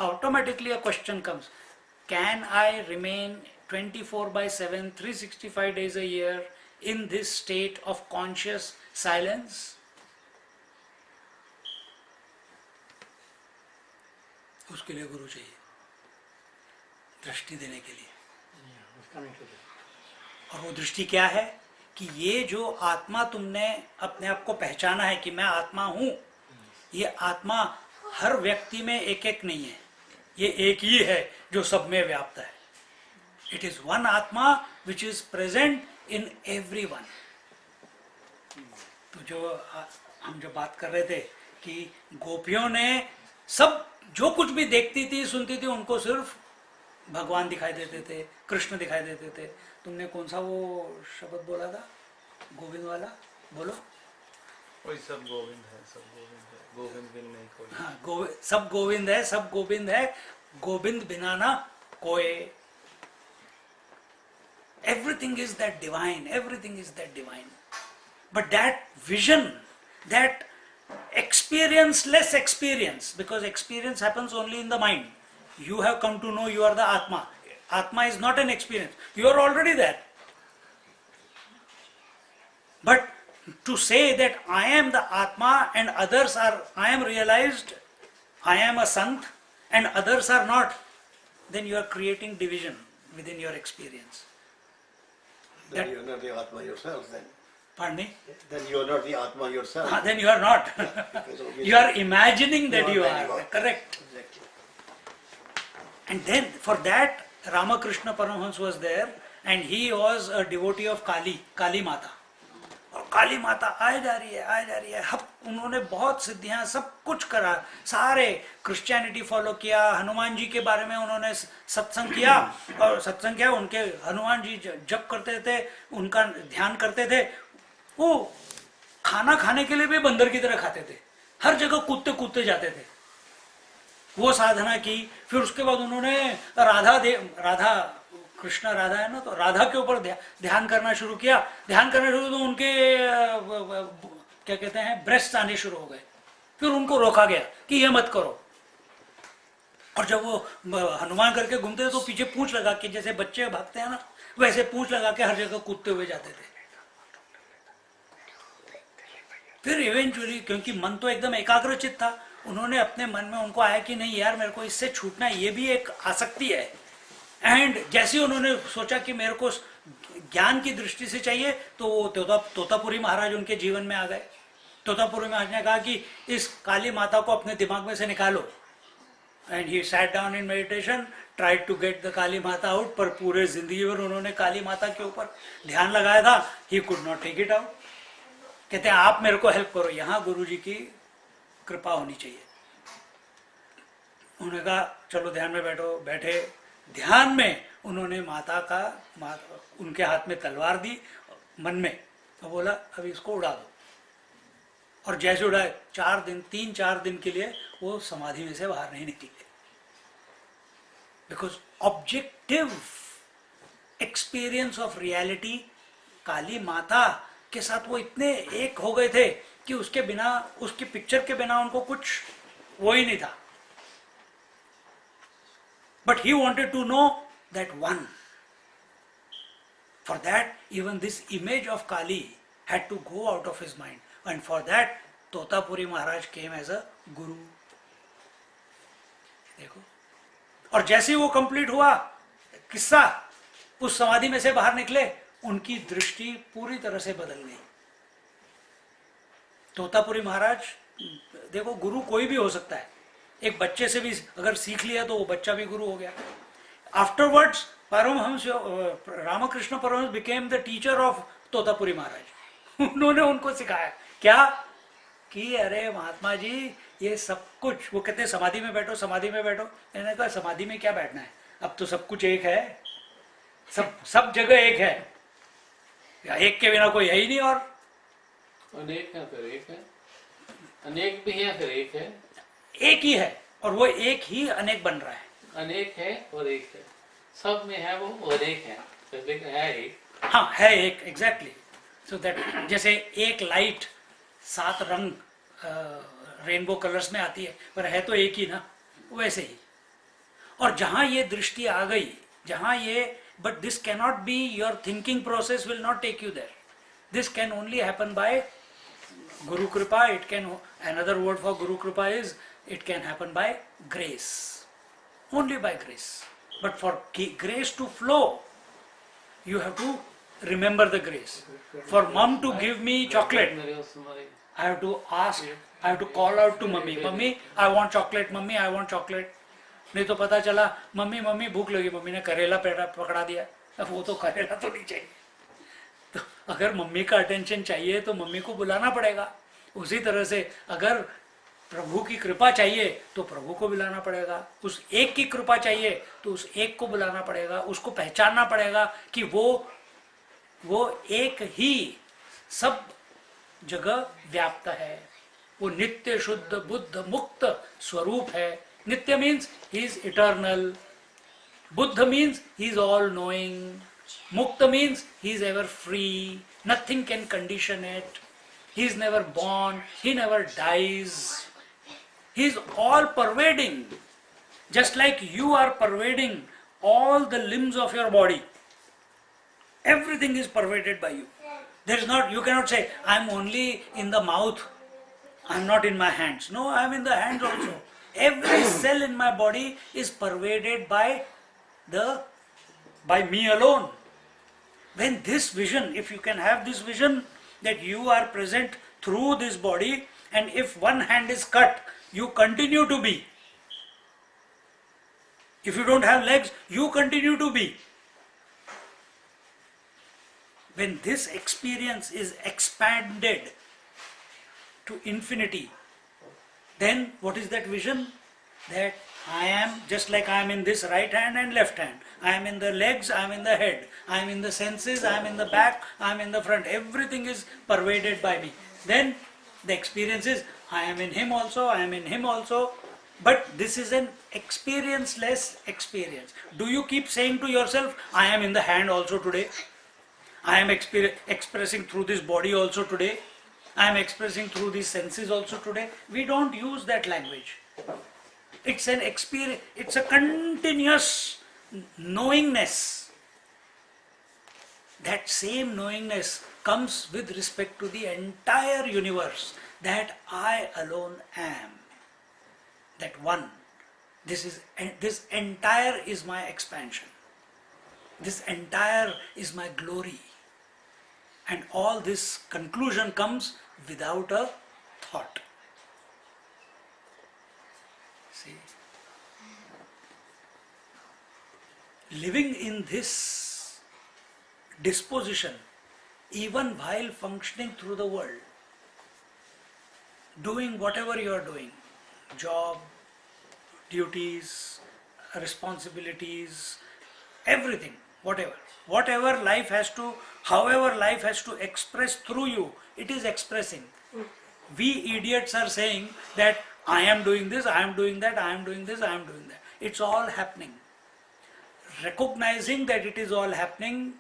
automatically a question comes. Can I remain 24/7, 365 days a year in this state of conscious silence? उसके लिए गुरु चाहिए, दृष्टि देने के लिए. और वो दृष्टि क्या है कि ये जो आत्मा तुमने अपने आप को पहचाना है कि मैं आत्मा हूं, ये आत्मा हर व्यक्ति में एक एक नहीं है, ये एक ही है जो सब में व्याप्त है. इट इज वन आत्मा which is present in everyone. तो जो हम जो बात कर रहे थे कि गोपियों ने सब जो कुछ भी देखती थी सुनती थी, उनको सिर्फ भगवान दिखाई देते थे, कृष्ण दिखाई देते थे. तुमने कौन सा वो शब्द बोला था, गोविंद वाला? बोलो. कोई सब गोविंद है, सब गोविंद है, गोविंद बिन नहीं कोई. हाँ, सब गोविंद है, सब गोविंद है, गोविंद बिना ना कोई. Everything is that divine, everything is that divine. But that vision, that experience, less experience, because experience happens only in the mind. You have come to know you are the Atma. Atma is not an experience. You are already there. But to say that I am the Atma and others are, I am realized, I am a Sant and others are not, then you are creating division within your experience. Then you are not the Atma yourself then. Pardon me? Then you are not the Atma yourself. Then you are not. You are imagining that you are. Correct. Exactly. And then for that Ramakrishna Paramahansa was there, and he was a devotee of Kali Mata. और काली माता आए जा रही है, आए जा रही है। अब उन्होंने बहुत सिद्धियां, सब कुछ करा, सारे क्रिश्चियनिटी फॉलो किया, हनुमान जी के बारे में उन्होंने सत्संग किया, और सत्संग किया, उनके हनुमान जी जप करते थे, उनका ध्यान करते थे। वो खाना खाने के लिए भी बंदर की तरह खाते थे, हर जगह कूदते कूदते जाते थे। वो साधना की। फिर उसके बाद उन्होंने राधा कृष्ण राधा है ना, तो राधा के ऊपर ध्यान करना शुरू किया। ध्यान करना शुरू तो उनके क्या कहते हैं, ब्रेस्ट आने शुरू हो गए। फिर उनको रोका गया कि ये मत करो। और जब वो हनुमान करके घूमते थे तो पीछे पूंछ लगा के, जैसे बच्चे भागते हैं ना, वैसे पूंछ लगा के हर जगह कूदते हुए जाते थे। फिर इवेंचुअली, क्योंकि मन तो एकदम एकाग्रचित था, उन्होंने अपने मन में, उनको आया कि नहीं यार, मेरे को इससे छूटना है, ये भी एक आसक्ति है। एंड जैसे उन्होंने सोचा कि मेरे को ज्ञान की दृष्टि से चाहिए, तो वो तोतापुरी महाराज उनके जीवन में आ गए। तोतापुरी महाराज ने कहा कि इस काली माता को अपने दिमाग में से निकालो। And he sat down in meditation, tried to get the Kali Mata out. पर पूरे जिंदगी भर उन्होंने काली माता के ऊपर ध्यान लगाया था, he could not take it out. कहते हैं आप मेरे को हेल्प करो, यहां गुरु जी की कृपा होनी चाहिए। उन्होंने कहा चलो ध्यान में बैठो। बैठे ध्यान में उन्होंने उनके हाथ में तलवार दी मन में, तो बोला अभी इसको उड़ा दो। और जैसे उड़ाए, 3-4 दिन के लिए वो समाधि में से बाहर नहीं निकले। Because objective experience of reality, Kali Mata के साथ वो इतने एक हो गए थे कि उसके बिना, उसकी पिक्चर के बिना उनको कुछ वो ही नहीं था। But he wanted to know that one. For that, even this image of Kali had to go out of his mind. And for that, Totapuri Maharaj came as a guru. देखो, और जैसे ही वो कंप्लीट हुआ किस्सा, उस समाधि में से बाहर निकले, उनकी दृष्टि पूरी तरह से बदल गई। तोतापुरी महाराज, देखो गुरु कोई भी हो सकता है। एक बच्चे से भी अगर सीख लिया तो वो बच्चा भी गुरु हो गया। Afterwards Paramahansa Ramakrishna Paramahansa became the teacher of Totapuri Maharaj. उन्होंने उनको सिखाया क्या कि अरे महात्मा जी ये सब कुछ, वो कहते हैं समाधि में बैठो, समाधि में बैठो। मैंने कहा समाधि में क्या बैठना है, अब तो सब कुछ एक है, सब जगह एक है, एक के बिना कोई है ही नहीं। और अनेक है फिर एक है, अनेक भी है फिर एक है, एक ही है और वो एक ही अनेक बन रहा है। अनेक है और एक है, सब में है वो और एक है, लेकिन है एक। हाँ है एक, एग्जैक्टली। सो दैट जैसे एक लाइट 7 रंग रेनबो कलर्स में आती है, पर है तो एक ही ना, वैसे ही। और जहां ये दृष्टि आ गई, जहां ये, but this can not be, your thinking process will not take you there. This can only happen by Guru Kripa. It can, another word for Guru Kripa is, it can happen by grace. Only by grace. But for grace to flow, you have to remember the grace. For mom to give me chocolate, I have to ask, I have to call out to mummy, mummy, I want chocolate, mummy, I want chocolate. नहीं तो पता चला mummy mummy भूख लगी, mummy ने करेला पकड़ा दिया, अब वो तो करेला तो नहीं चाहिए। तो अगर मम्मी का अटेंशन चाहिए तो मम्मी को बुलाना पड़ेगा। उसी तरह से अगर प्रभु की कृपा चाहिए तो प्रभु को बुलाना पड़ेगा। उस एक की कृपा चाहिए तो उस एक को बुलाना पड़ेगा, उसको पहचानना पड़ेगा कि वो एक ही सब जगह व्याप्त है। वो नित्य शुद्ध बुद्ध मुक्त स्वरूप है। नित्य means he is eternal, Buddha means he is all knowing, Mukta means he is ever free, nothing can condition it, he is never born, he never dies, he is all pervading, just like you are pervading all the limbs of your body. Everything is pervaded by you. There is not, you cannot say I am only in the mouth, I am not in my hands. No, I am in the hands also. Every cell in my body is pervaded by me alone. When this vision, if you can have this vision that you are present through this body, and if one hand is cut, you continue to be. If you don't have legs, you continue to be. when this experience is expanded to infinity, then what is that vision? That I am just like I am in this right hand and left hand. I am in the legs, I am in the head, I am in the senses, I am in the back, I am in the front. Everything is pervaded by me. Then the experience is I am in him also, I am in him also. But this is an experienceless experience. Do you keep saying to yourself, I am in the hand also today? I am expressing through this body also today? I am expressing through these senses also today? We don't use that language. It's an experience, it's a continuous knowingness. That same knowingness comes with respect to the entire universe, that I alone am. That one. This entire is my expansion. This entire is my glory. And all this conclusion comes without a thought. See? Living in this disposition, even while functioning through the world, doing whatever you are doing, job, duties, responsibilities, everything, whatever life has to, however life has to express through you, it is expressing. We idiots are saying that I am doing this, I am doing that, I am doing this, I am doing that. It's all happening. Recognizing that it is all happening,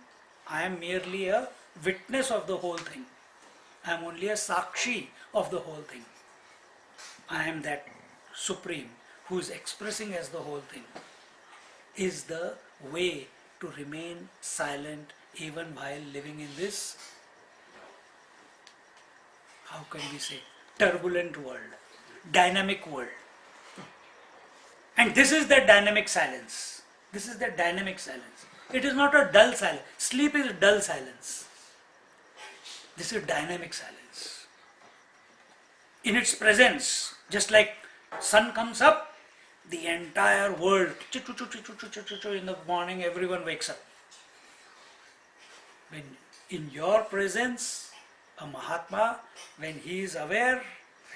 I am merely a witness of the whole thing. I am only a sakshi of the whole thing. I am that Supreme who is expressing as the whole thing, is the way to remain silent even while living in this, how can we say, turbulent world, dynamic world. And this is the dynamic silence. This is the dynamic silence. It is not a dull silence. Sleep is dull silence. This is dynamic silence. In its presence, just like sun comes up, the entire world, in the morning everyone wakes up. When in your presence, a Mahatma, when he is aware,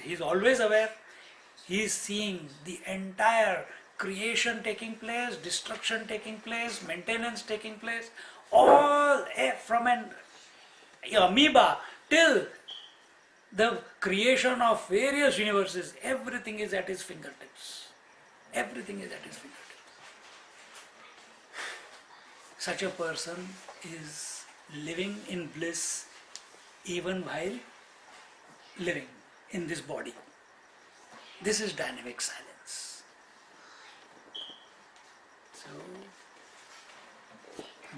he is always aware, he is seeing the entire creation taking place, destruction taking place, maintenance taking place, all from an amoeba till the creation of various universes, everything is at his fingertips. Everything is at his fingertips. Such a person is living in bliss even while living in this body. This is dynamic silence. So,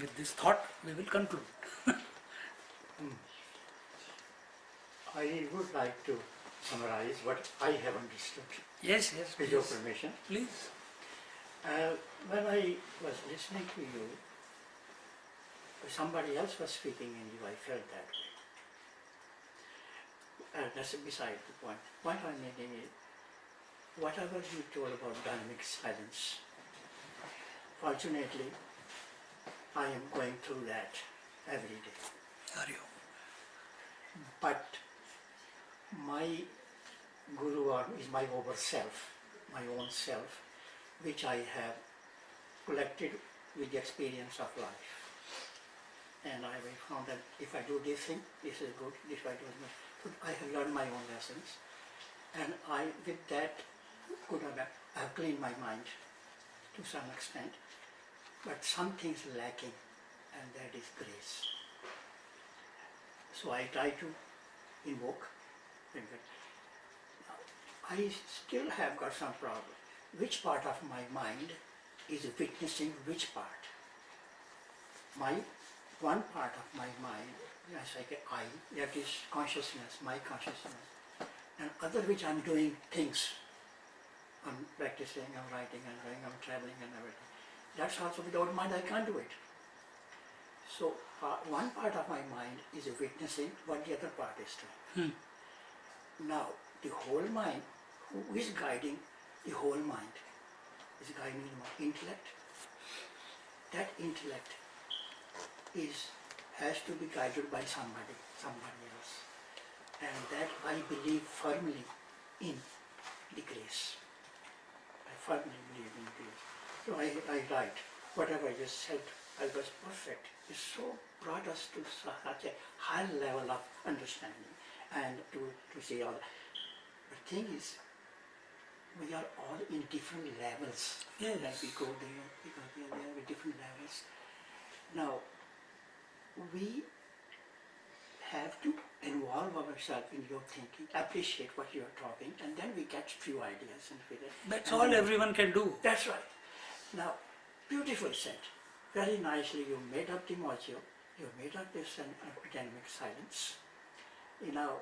with this thought, we will conclude. I would like to summarize what I have understood, Yes, with your please. permission. Please. When I was listening to you, somebody else was speaking and you, I felt that way. That's beside the point. Point I'm making is, whatever you told about dynamic silence, fortunately, I am going through that every day. Hari Om. But my Guru is my over self, my own self, which I have collected with the experience of life. And I have found that if I do this thing, this is good, this I do this. So I have learned my own lessons. And I, with that, I have cleaned my mind to some extent. But something's lacking, and that is grace. So I try to invoke. I still have got some problem. Which part of my mind is witnessing which part? My one part of my mind, as like I, that is consciousness, my consciousness, and other which I'm doing things. I'm practicing, I'm writing and doing, I'm traveling and everything. That's also without mind I can't do it. So one part of my mind is witnessing what the other part is doing. Now the whole mind, who is guiding the whole mind, is guiding the intellect. That intellect is has to be guided by somebody else. And that I believe firmly in the grace. I firmly believe in grace. So I write, whatever you said, I was perfect. It so brought us to such a high level of understanding and to see all. The thing is, we are all in different levels. Yes. Like we go there with different levels. Now, we have to involve ourselves in your thinking, appreciate what you are talking, and then we get few ideas and feel it. That's And all then- everyone can do. That's right. Now, beautiful said. Very nicely you made up the module, you made up this academic silence, you know,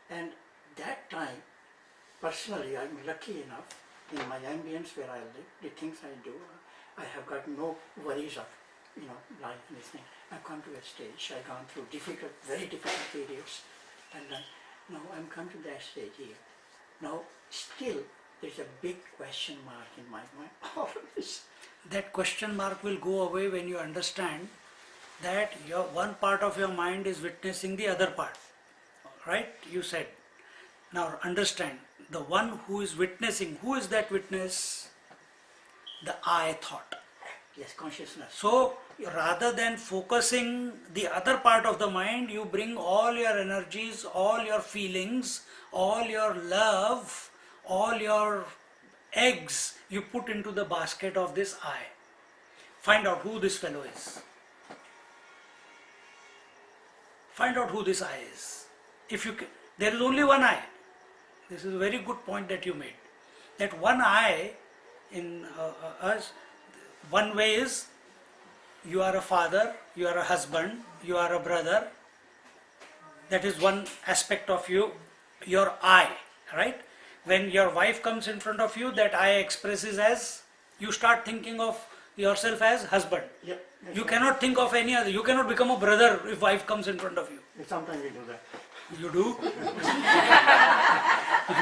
and that time, personally, I'm lucky enough in my ambience where I live, the things I do, I have got no worries of, life and this thing. I've come to a stage, I've gone through very difficult periods, and then now I'm come to that stage here. Now, still, there's a big question mark in my mind, all of this. That question mark will go away when you understand that your one part of your mind is witnessing the other part. Right? You said. Now understand, the one who is witnessing, who is that witness? The I thought. Yes, consciousness. So rather than focusing the other part of the mind, you bring all your energies, all your feelings, all your love, all your eggs, you put into the basket of this I. Find out who this fellow is. Find out who this I is. If you can, there is only one I. This is a very good point that you made. That one I in us, one way is you are a father, you are a husband, you are a brother. That is one aspect of you, your I, right? When your wife comes in front of you, that I expresses as, you start thinking of yourself as husband. Yep. You cannot think of any other, you cannot become a brother if wife comes in front of you. Sometimes we do that. You do?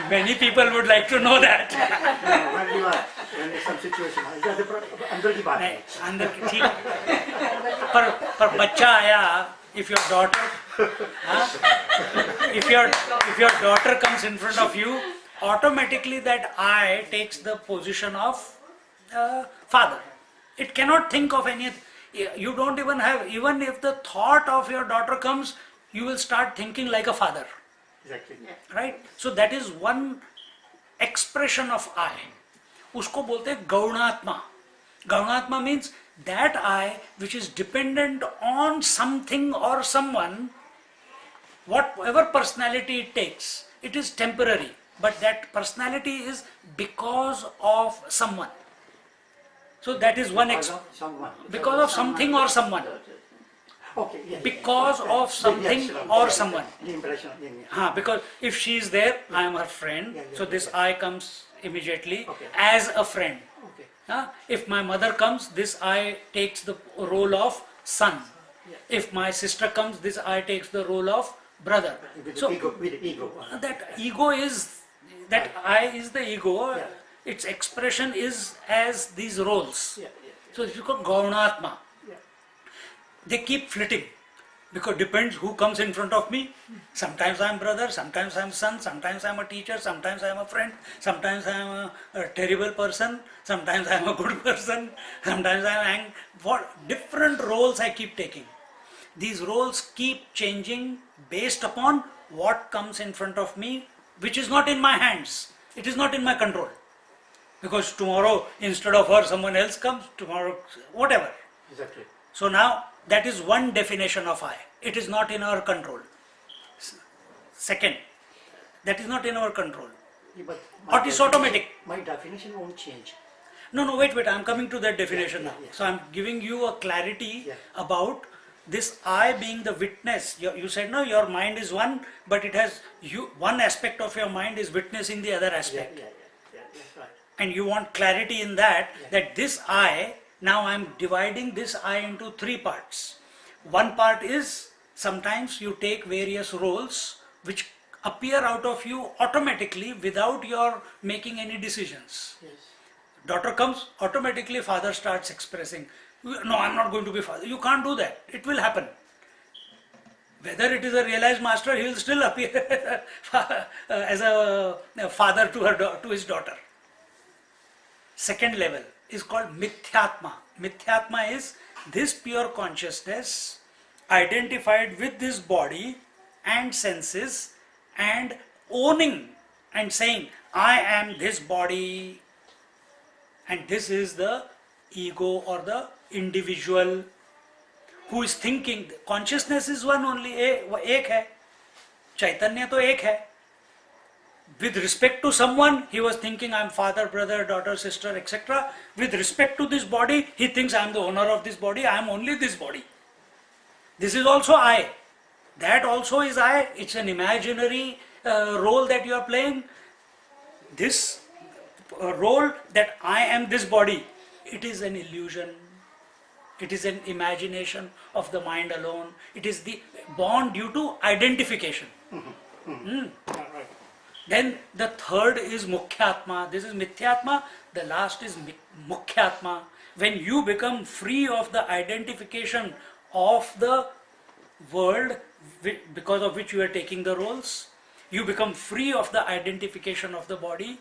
Many people would like to know that. When you are in some situation, अंदर की बात है. नहीं, अंदर की ठीक पर बच्चा आया, if your daughter if your daughter comes in front of you, automatically that I takes the position of father. It cannot think of any, you don't even have, even if the thought of your daughter comes, you will start thinking like a father. Exactly. Right? So that is one expression of I. उसको बोलते हैं गौणात्मा. Gaunatma means that I which is dependent on something or someone, whatever personality it takes, it is temporary. But that personality is because of someone. So that is one Someone. because of something or someone. Okay. Yes. Because of something or someone. The impression. Yeah. Because if she is there, I am her friend. Yeah, So this yeah. I comes immediately Okay. as a friend. Okay. If my mother comes, this I takes the role of son. Yeah. If my sister comes, this I takes the role of brother. With So the ego. With the ego. that ego is, that I is the ego. Yeah. Its expression is as these roles. Yeah. So if you call Gaunatma, Yeah. they keep flitting. Because depends who comes in front of me. Sometimes I am brother, sometimes I am son, sometimes I am a teacher, sometimes I am a friend, sometimes I am a terrible person, sometimes I am a good person, sometimes I am what different roles I keep taking. These roles keep changing based upon what comes in front of me, which is not in my hands. It is not in my control. Because tomorrow, instead of her, someone else comes, tomorrow, whatever. Exactly. So now, that is one definition of I. It is not in our control. Second, that is not in our control. Yeah, but Or it is automatic. My definition won't change. No, wait, I am coming to that definition Yeah, now. yeah. So I am giving you a clarity Yeah. about this I being the witness. You said, no, your mind is one, but it has, one aspect of your mind is witnessing the other Yeah. aspect. That's right. And you want clarity in that, Yeah. that this I, now I am dividing this I into three parts. One part is, sometimes you take various roles which appear out of you automatically without your making any decisions. Yes. Daughter comes, automatically father starts expressing, no, I'm not going to be father. You can't do that. It will happen. Whether it is a realized master, he will still appear as a father to his daughter. Second level is called Mithyatma. Mithyatma is this pure consciousness identified with this body and senses and owning and saying, I am this body, and this is the ego or the individual who is thinking. Consciousness is one only, एक है, chaitanya तो एक है. With respect to someone, he was thinking, I am father, brother, daughter, sister, etc. With respect to this body, he thinks, I am the owner of this body, I am only this body. This is also I. That also is I. It's an imaginary role that you are playing. This role that I am this body, it is an illusion. It is an imagination of the mind alone. It is the born due to identification. Then the third is Mukhyatma. This is Mithyatma. The last is Mukhyatma. When you become free of the identification of the world because of which you are taking the roles, you become free of the identification of the body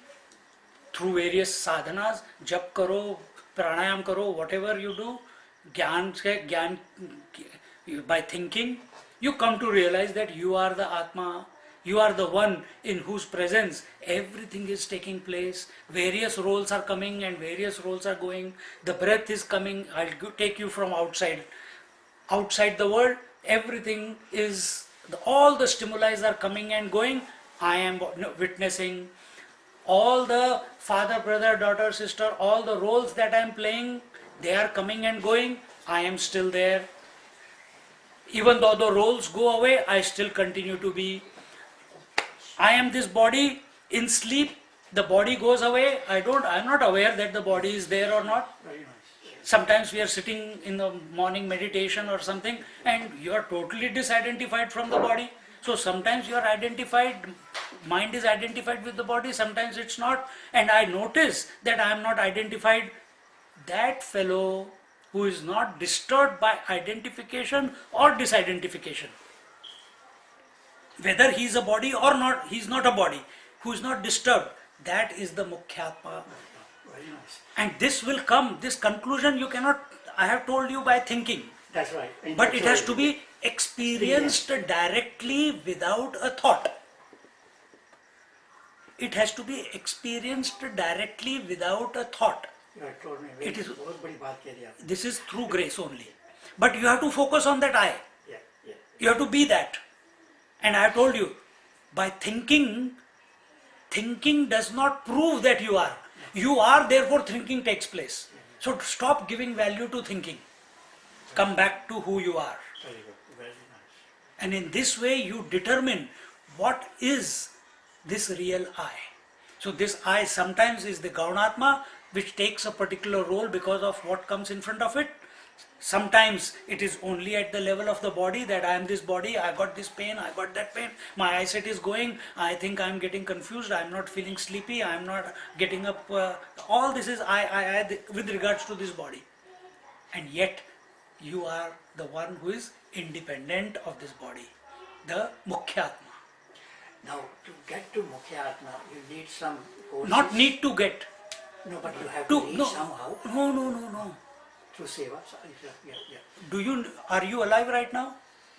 through various sadhanas, jap karo, pranayam karo, whatever you do, gyan, by thinking, you come to realize that you are the Atma, you are the one in whose presence everything is taking place, various roles are coming and various roles are going, the breath is coming, I'll take you from outside the world, everything is, all the stimuli are coming and going, I am witnessing, all the father, brother, daughter, sister, all the roles that I am playing, they are coming and going, I am still there. Even though the roles go away, I still continue to be. I am this body. In sleep, the body goes away. I am not aware that the body is there or not. Very nice. Sometimes we are sitting in the morning meditation or something and you are totally disidentified from the body. So sometimes you are identified, mind is identified with the body, sometimes it's not. And I notice that I am not identified. That fellow who is not disturbed by identification or disidentification, whether he is a body or not, he is not a body, who is not disturbed, that is the Mukhyatma. Very nice. And this will come, this conclusion you cannot, I have told you by thinking. That's right. But it has to be experienced directly without a thought. It has to be experienced directly without a thought. You have told me. It is- बहुत बड़ी बात कह दी आपने. This is through grace only. But you have to focus on that I. Yeah, yeah. You have to be that. And I have told you, by thinking does not prove that you are. You are, therefore thinking takes place. So stop giving value to thinking. Come back to who you are. Very good. Very nice. And in this way you determine what is this real I. So this I sometimes is the Gaunatma, which takes a particular role because of what comes in front of it. Sometimes it is only at the level of the body, that I am this body, I got this pain, I got that pain, my eyesight is going, I think I am getting confused, I am not feeling sleepy, I am not getting up. All this is I with regards to this body. And yet you are the one who is independent of this body, the Mukhyatma. Now, to get to Mukhyatma, you need some courses. Not need to get. No, but you have to reach No, somehow no. through seva. So, yeah. Are you alive right now?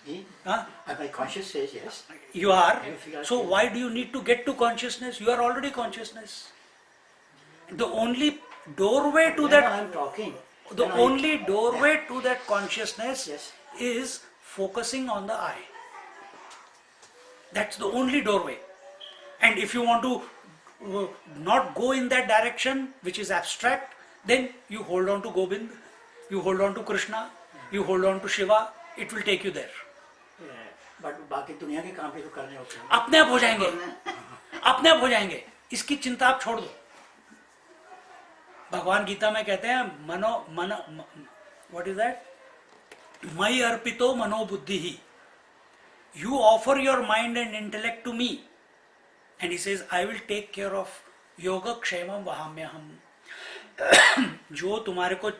Me? Huh? My conscience says yes. You are. Yes. So why do you need to get to consciousness? You are already consciousness. The only doorway to Whenever that, I'm talking. the when I- only doorway to that consciousness Yes. is focusing on the I. That's the only doorway. And if you want to not go in that direction, which is abstract, then you hold on to Gobind, you hold on to Krishna, you hold on to Shiva, it will take you there. Yeah, but बाकी दुनिया के काम भी तो करने होते हैं. अपने आप हो जाएंगे, अपने आप हो जाएंगे, इसकी चिंता आप छोड़ दो. भगवान गीता में कहते हैं what is that? मयि अर्पितो मनो बुद्धि ही. You offer your mind and intellect to me, and he says, I will take care of yoga kshemam vahamyaham. जो तुम्हारे को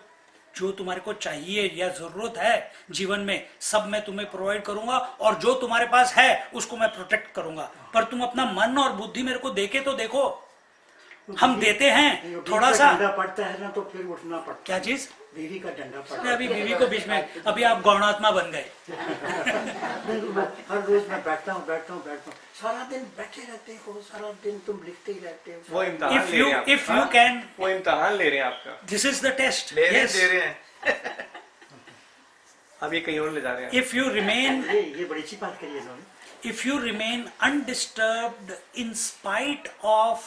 जो तुम्हारे को चाहिए या जरूरत है जीवन में, सब मैं तुम्हें प्रोवाइड करूंगा, और जो तुम्हारे पास है उसको मैं प्रोटेक्ट करूंगा। पर तुम अपना मन और बुद्धि मेरे को देके तो देखो। हम देते हैं थोड़ा सा, डंडा पड़ता है ना तो फिर उठना पड़ता क्या चीज? है। बीवी का डंडा पड़ता अरे अभी बीवी को बीच में, अभी आप गौणात्मा बन गए। है। हर रोज मैं बैठता हूँ, सारा दिन बैठे रहते हो, सारा दिन तुम लिखते ही रहते हो। वो इम्तिहान If ले you- रहे हैं आप। if you हाँ? can- वो इम्तिहान ले रहे हैं आपका। This is the test. ले रहे हैं अब ये कहीं और ले जा रहे हैं। इफ यू रिमेन ये बड़ी अच्छी बात करी है इन्होंने। if you remain undisturbed in spite of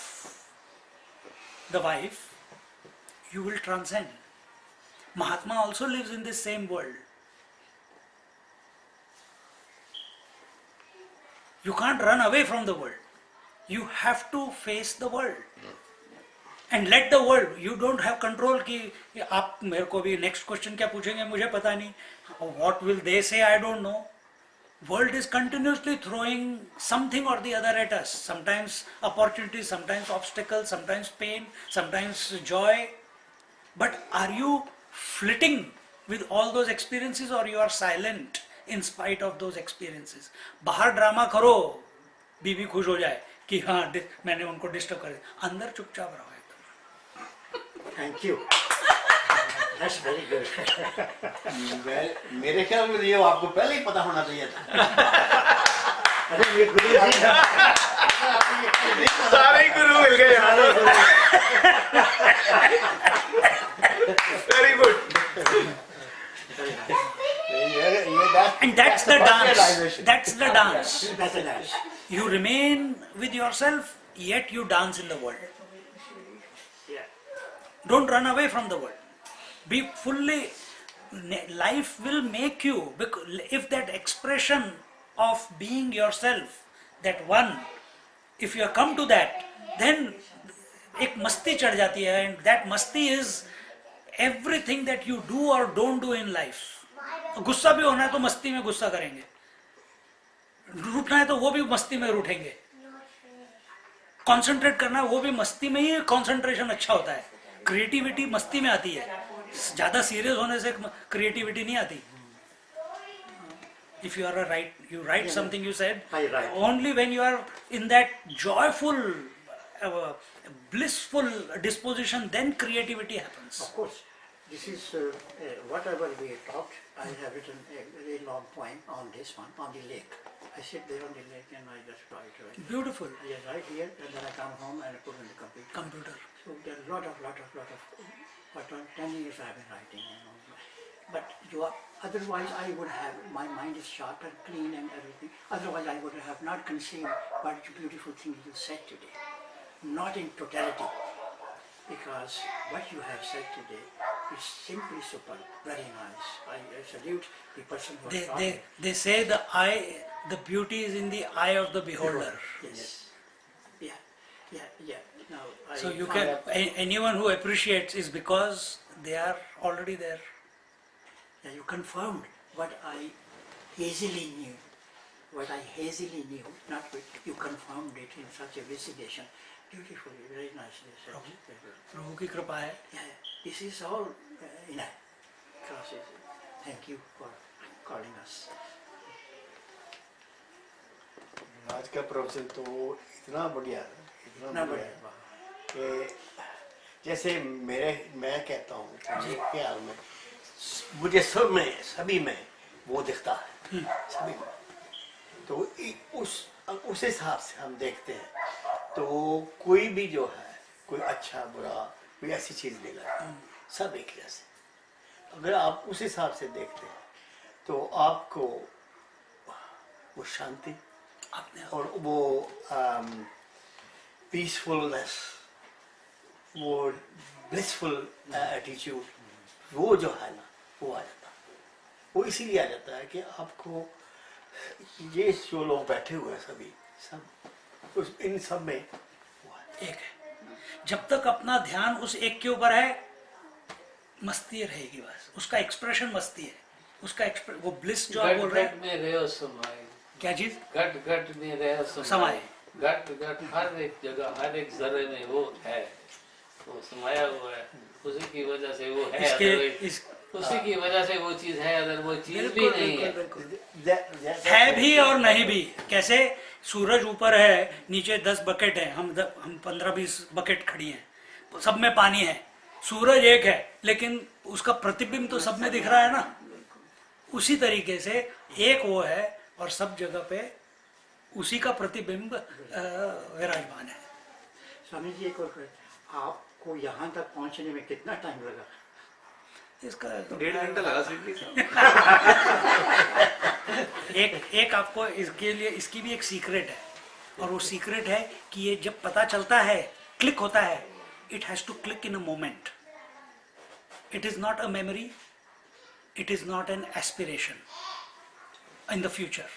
the wife, you will transcend. Mahatma also lives in this same world. You can't run away from the world. You have to face the world. And let the world, you don't have control कि आप मेरे को भी next question क्या पूछेंगे मुझे पता नहीं. What will they say? I don't know. World is continuously throwing something or the other at us. Sometimes opportunities, sometimes obstacles, sometimes pain, sometimes joy. But are you flitting with all those experiences, or you are silent in spite of those experiences? बाहर drama करो, बीवी खुश हो जाए कि हाँ मैंने उनको डिस्टर्ब कर दिया, अंदर चुपचाप रहो एकदम। Thank you. That's very good. मेरे ख्याल में ये आपको पहले ही पता होना चाहिए था। अरे ये गुरु जी सारे गुरु मिल गए यहाँ। Very good. And that's the dance. That's the dance. That's a dance. You remain with yourself, yet you dance in the world. Yeah. Don't run away from the world. Be fully, life will make you, because if that expression of being yourself, that one, if you come to that, then एक मस्ती चढ़ जाती है, and that मस्ती is everything that you do or don't do in life. गुस्सा भी होना है तो मस्ती में गुस्सा करेंगे, रूठना है तो वो भी मस्ती में रूठेंगे, कंसंट्रेट करना है वो भी मस्ती में ही कंसंट्रेशन अच्छा होता है। क्रिएटिविटी मस्ती में आती है, ज्यादा सीरियस होने से क्रिएटिविटी नहीं आती। If you are you write something, you said, I write. only when you are in that joyful, blissful disposition, then creativity happens. Of course, this is whatever we talked. I have written a very long poem on this one, on the lake. I sit there on the lake and I just write. Beautiful. I write here and then I come home and I put in the computer. Computer. So there are lot of, but 10 years I have been writing. But otherwise I would have, my mind is sharp and clean and everything. Otherwise I would have not conceived what beautiful thing you said today. Not in totality. Because what you have said today is simply super, very nice. I salute the person who has taught me. They say the beauty is in the eye of the beholder. Yes. Yeah. Now, So you found can, anyone who appreciates is because they are already there. Yeah, you confirmed what I hazily knew. Not with, you confirmed it in such a investigation. Beautifully, very nicely said. Very good. प्रभु की कृपा है. Yeah, this is all enough. Thank you for calling us. आज का प्रवचन तो इतना बढ़िया है, इतना बढ़िया है कि जैसे मैं कहता हूँ मेरे ख्याल में मुझे सभी में वो दिखता है, सभी में। तो उस हिसाब से हम देखते हैं तो कोई भी जो है, कोई अच्छा बुरा कोई ऐसी चीज नहीं लगती, सब एक जैसे। अगर आप उस हिसाब से देखते हैं तो आपको वो शांति और वो पीसफुलनेस, वो ब्लिसफुल एटीट्यूड, वो जो है ना वो आ जाता है। वो इसीलिए आ जाता है कि आपको ये जो लोग बैठे हुए हैं सभी सब इन सब में एक है। जब तक अपना ध्यान उस एक के ऊपर है मस्ती रहेगी, बस उसका एक्सप्रेशन मस्ती है, उसका वो ब्लिस जो आप बोल रहे हैं। में रहो समाये, क्या चीज? घट में रहो समाये। घट हर एक जगह, हर एक जर्रे में वो है, वो समाया हुआ है, उसी की वजह से वो है। उसी की वजह से वो चीज है, अगर वो चीज भी नहीं है है भी और नहीं भी। कैसे सूरज ऊपर है, नीचे 10 बकेट है, हम 15-20 बकेट खड़ी हैं, सब में पानी है, सूरज एक है लेकिन उसका प्रतिबिंब तो सब में दिख रहा है ना। उसी तरीके से एक वो है और सब जगह पे उसी का प्रतिबिंब विराजमान है। स्वामी जी एक और क्वेश्चन, आपको यहाँ तक पहुँचने में कितना टाइम लगा? इसका 1.5 घंटा लगा सीधी एक आपको इसके लिए इसकी भी एक सीक्रेट है, और वो सीक्रेट है कि ये जब पता चलता है, क्लिक होता है, it has to click in a moment. It is not a memory, it is not an aspiration in the future,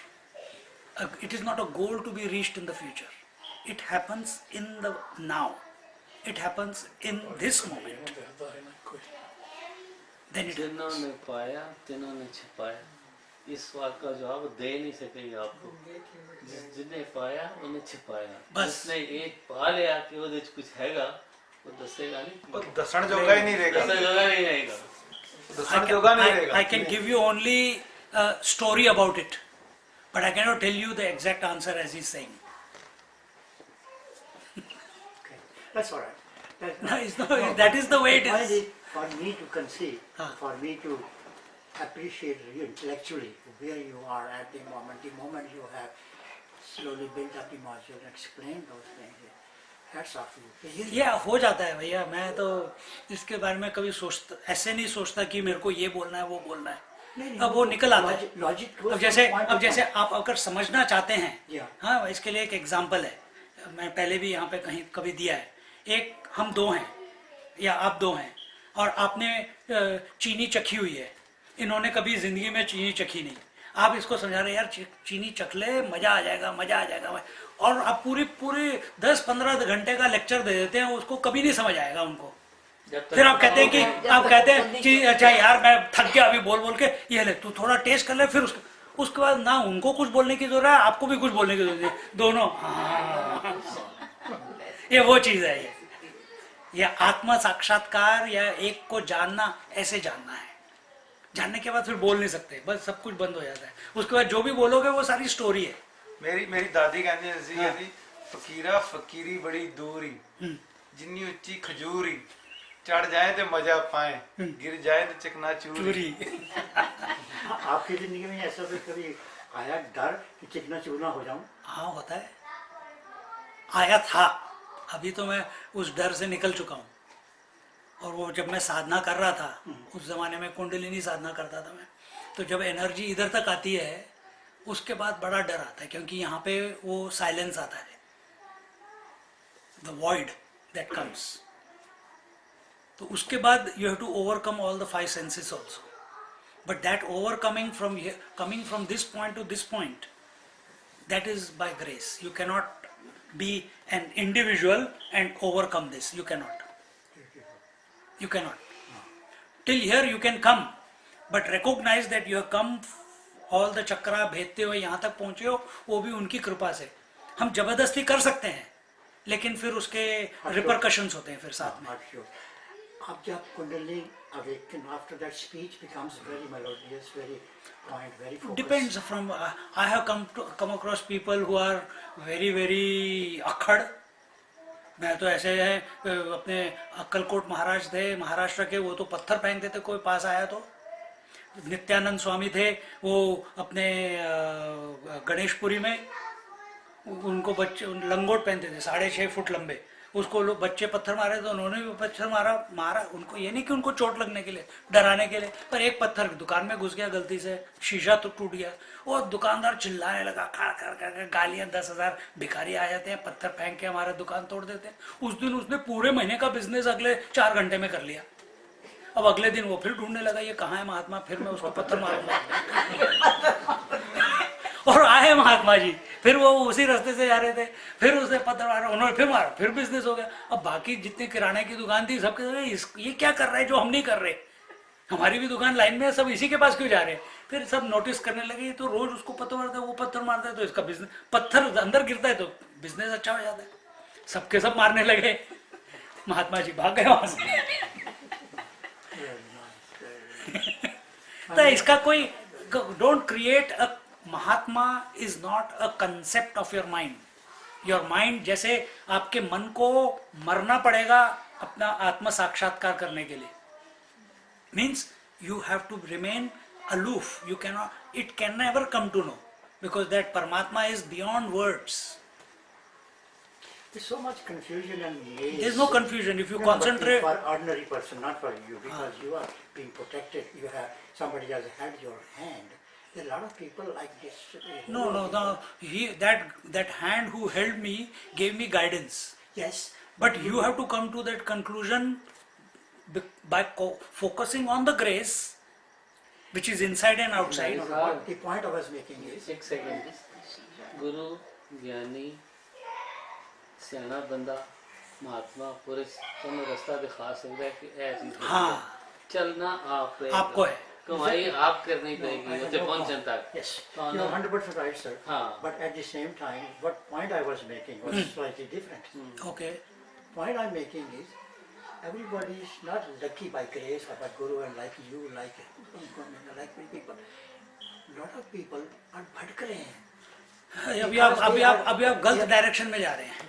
it is not a goal to be reached in the future, it happens in the now, it happens in this moment. Then it जिन्होंने पाया तिन्होंने छिपाया, इस बात का जवाब दे नहीं सकेगी आपको। जिन्हें पाया उन्हें छिपाया, बस। जिसने एक पा लिया कि वो कुछ हैगा, वो दसेगा नहीं, और दसण जोगा ही नहीं रहेगा, दसेगा नहीं रहेगा। दसण जोगा नहीं रहेगा। I can give you only a story about it, but I cannot tell you the exact answer as he's saying. Okay, that's all right. That's No, it's not, that is the way it point is. for me to conceive, Huh. for me to appreciate you intellectually where you are at the moment you have slowly built up the module and explained those things. Hats off to you. ये हो जाता है भैया, मैं तो इसके बारे में कभी ऐसे नहीं सोचता कि मेरे को ये बोलना है वो बोलना है, अब वो निकल आता है। Logic अब जैसे आप अगर समझना चाहते हैं, Yeah. हाँ, इसके लिए एक एग्जाम्पल है, मैं पहले भी यहाँ पे कहीं कभी दिया है। एक हम दो हैं या आप दो हैं और आपने चीनी चखी हुई है, इन्होंने कभी जिंदगी में चीनी चखी नहीं, आप इसको समझा रहे यार चीनी चख ले, मजा आ जाएगा मजा आ जाएगा, और आप पूरी 10-15 घंटे का लेक्चर दे देते हैं, उसको कभी नहीं समझ आएगा उनको। फिर आप कहते हैं कि अच्छा यार मैं थक गया अभी बोल बोल के, ये ले तू थोड़ा टेस्ट कर ले, फिर उसके बाद ना उनको कुछ बोलने की जरूरत है, आपको भी कुछ बोलने की जरूरत है, दोनों। ये वो चीज है, ये आत्मा साक्षात्कार या एक को जानना, ऐसे जानना है। जानने के बाद फिर बोल नहीं सकते, बस सब कुछ बंद हो जाता है, उसके बाद जो भी बोलोगे वो सारी स्टोरी है। मेरी दादी कहती है फकीरा फकीरी बड़ी दूरी, जिन्नी उच्ची खजूरी, चढ़ जाए तो मजा पाए, गिर जाए तो चिकना चूरी। आपकी जिंदगी में ऐसा भी कभी आया डर कि चिकना चूरना हो जाऊं? हाँ होता है, आया था, अभी तो मैं उस डर से निकल चुका हूँ। और वो जब मैं साधना कर रहा था, उस जमाने में कुंडलिनी साधना करता था मैं, तो जब एनर्जी इधर तक आती है उसके बाद बड़ा डर आता है, क्योंकि यहाँ पे वो साइलेंस आता है, द वॉइड दैट कम्स। तो उसके बाद you have to overcome all the 5 senses also, but that overcoming coming from this point to this point, that is by grace. You cannot be an individual and overcome this. You cannot. Till here you can come, but recognize that you have come all the chakra भेदते हुए यहाँ तक पहुँचे हो, वो भी उनकी कृपा से। हम जबरदस्ती कर सकते हैं, लेकिन फिर उसके रिपरकशंस होते हैं फिर साथ में। अब जब kundalini awaken, after that speech becomes very melodious, very point, very focused. Depends from I have come across people who are very अखड़। मैं तो ऐसे है, अपने अक्कलकोट महाराज थे महाराष्ट्र के, वो तो पत्थर फेंकते थे कोई पास आया तो। नित्यानंद स्वामी थे, वो अपने गणेशपुरी में उनको बच्चे लंगोट पहनते थे 6.5 फुट लंबे, उसको लोग बच्चे पत्थर मारे तो उन्होंने भी पत्थर मारा उनको, ये नहीं कि उनको चोट लगने के लिए, डराने के लिए, पर एक पत्थर दुकान में घुस गया गलती से, शीशा तो टूट गया, और दुकानदार चिल्लाने लगा, खाड़ खाड़ कर गालियां, 10,000 भिखारी आ जाते हैं, पत्थर फेंक के हमारा दुकान तोड़ देते हैं। उस दिन उसने पूरे महीने का बिजनेस अगले 4 घंटे में कर लिया। अब अगले दिन वो फिर ढूंढने लगा, ये कहाँ है महात्मा, फिर मैं उसको पत्थर मारूंगा। और आए महात्मा जी, फिर वो उसी रास्ते से जा रहे थे, फिर उसने पत्थर मारा, उन्होंने फिर मारा, फिर बिजनेस हो गया। अब बाकी जितनी किराने की दुकान थी सबके ये क्या कर रहा है जो हम नहीं कर रहे, हमारी भी दुकान लाइन में है, सब इसी के पास क्यों जा रहे हैं। फिर सब नोटिस करने लगे, तो रोज उसको पत्थर मारता है, वो पत्थर मारता है, तो इसका बिजनेस, पत्थर अंदर गिरता है तो बिजनेस अच्छा हो जाता है। सबके सब मारने लगे, महात्मा जी भाग गए वहां से। तो इसका कोई, don't create a, Mahatma is not a concept of your mind. Your mind, जैसे आपके मन को मरना पड़ेगा अपना आत्म साक्षात्कार करने के लिए, means you have to remain aloof. You cannot, it can never come to know, because that Paramatma is beyond words. There's so much confusion and maze. There's no confusion if you No, but concentrate. for ordinary person, not for you, because you are being protected. You have somebody has had your hand. There are a lot of people like this. No. That hand who held me gave me guidance. Yes. But you have to come to that conclusion by focusing on the grace, which is inside and outside. No, what the point I was making is, एक second, गुरु, ज्ञानी, सियाना बंदा, महात्मा, पुरुष तुम्हें रास्ता दिखा सकता है कि ऐ चीज हाँ, चलना आप पे आपको है. कमाई आप करनी पड़ेगी उसे पहुंचने तक. yes, हाँ, you're ना. 100% right, sir. हाँ. But at the same time, what point I was making was slightly different. Okay. Point I'm making is, everybody is not lucky by grace or by Guru and like you, like many people. Lot of people are भटक रहे हैं. अभी आप गलत direction में जा रहे हैं.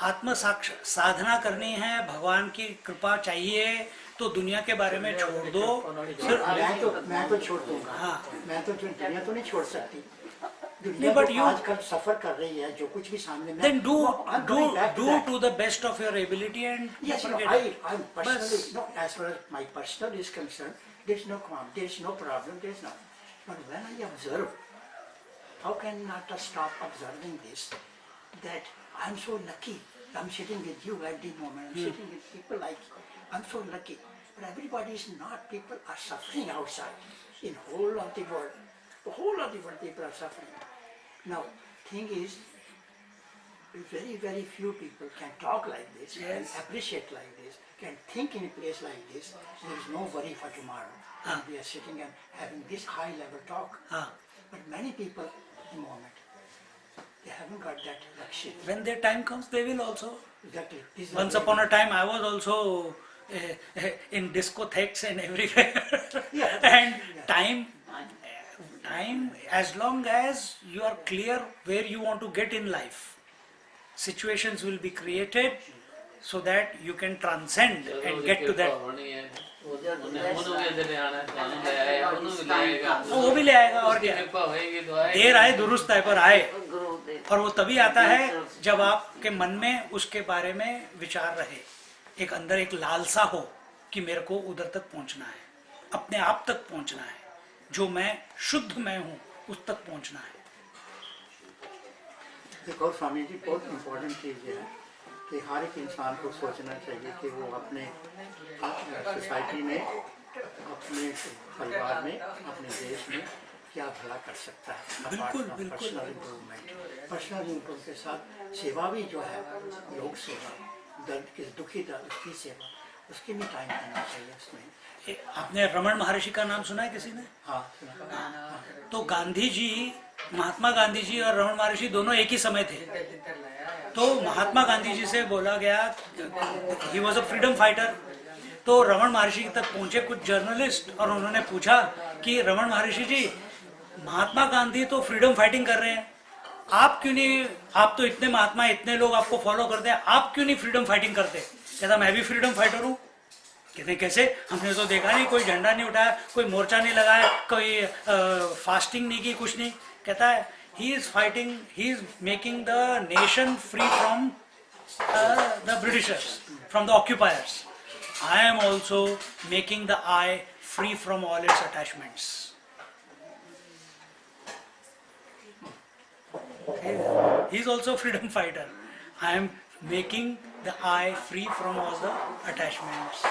आत्म साधना करनी है, भगवान की कृपा चाहिए, तो दुनिया के बारे में छोड़ दो. मैं तो छोड़ दूंगा. हाँ. मैं तो दुनिया तो नहीं छोड़ सकती. नहीं, दुनिया but तो you- आजकल सफर कर रही है, जो कुछ भी सामने में. Then do I'm coming back to that. to the best of your ability and Yes, no, forget it. I'm personally, Bas. no, as far as my personal is concerned, there's no problem, there's no. But when I observe, how can I not stop observing this, that I'm so lucky, I'm sitting with you at the moment, I'm sitting with people like you, I'm so lucky. But everybody is not, people are suffering outside, in whole of the world. The whole of the world people are suffering. Now, thing is, very, very few people can talk like this, Yes. can appreciate like this, can think in a place like this. There is no worry for tomorrow. And we are sitting and having this high level talk. हाँ. But many people at the moment, they haven't got that luxury. When their time comes, they will also. Exactly. This is Once very- upon a time, I was also in discotheques and everywhere. Yeah. And Yeah. time, as long as you are clear where you want to get in life, situations will be created so that you can transcend and get to that. होनी है. उन्होंने भी इधर आना है, कानून ले आएगा, उन्होंने भी ले आएगा. वो भी ले आएगा और उसकी क्या. कृपा होएगी तो आएगी. देर आए दुरुस्त आए पर आए. और वो तभी आता है जब आपके मन में उसके बारे में विचार रहे, एक अंदर एक लालसा हो कि मेरे को उधर तक पहुंचना है, अपने आप तक पहुंचना है, जो मैं शुद्ध मैं हूं उस तक पहुंचना है. एक और स्वामी जी बहुत इम्पोर्टेंट चीज़ ये है कि हर एक इंसान को सोचना चाहिए कि वो अपने सोसाइटी में, अपने परिवार में, अपने देश में क्या भला कर सकता है. बिल्कुल, बिल्कुल. पर्सनल इम्प्रूवमेंट, पर्सनल इम्प्रूवमेंट के साथ सेवा भी जो है, लोक सेवा, दर्द के दुखी दर्द उसकी सेवा, उसके भी टाइम देना चाहिए उसमें. आपने रमन महर्षि का नाम सुना है किसी ने? हाँ. तो गांधी जी, महात्मा गांधी जी और रमन महर्षि दोनों एक ही समय थे. तो महात्मा गांधी जी से बोला गया, he was a freedom fighter. तो रमन महर्षि तक पहुंचे कुछ जर्नलिस्ट और उन्होंने पूछा कि रमन महर्षि जी, महात्मा गांधी तो फ्रीडम फाइटिंग कर रहे हैं, आप क्यों नहीं, आप तो इतने महात्मा, इतने लोग आपको फॉलो करते हैं, आप क्यों नहीं फ्रीडम फाइटिंग करते? कहता मैं भी फ्रीडम फाइटर हूँ. कहते कैसे? हमने तो देखा नहीं, कोई झंडा नहीं उठाया, कोई मोर्चा नहीं लगाया, कोई फास्टिंग नहीं की, कुछ नहीं. कहता है he is fighting, he is making the nation free from the Britishers, from the occupiers. I am also making the I free from all its attachments. He is also a freedom fighter. I am making the I free from all the attachments.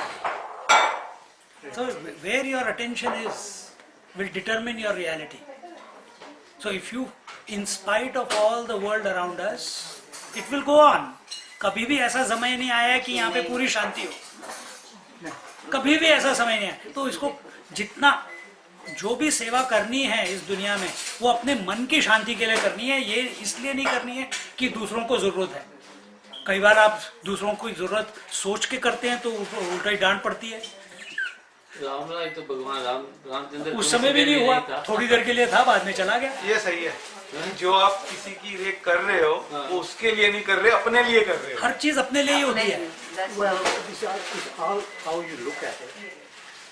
So where your attention is will determine your reality. So if you, in spite of all the world around us, it will go on. कभी भी ऐसा समय नहीं आया कि यहाँ पे पूरी शांति हो. कभी भी ऐसा समय नहीं आया. तो इसको जितना जो भी सेवा करनी है इस दुनिया में, वो अपने मन की शांति के लिए करनी है. ये इसलिए नहीं करनी है कि दूसरों को जरूरत है. कई बार आप दूसरों को जरूरत सोच के करते हैं तो उल्टा ही डांट पड़ती है. रामराय तो भगवान रामचंद्र उस समय भी नहीं हुआ, थोड़ी देर के लिए था, बाद में चला गया। ये सही है कि जो आप किसी की रेक कर रहे हो वो उसके लिए नहीं कर रहे, अपने लिए कर रहे हो। हर चीज अपने लिए ही होती है। Well, it's all how you look at it.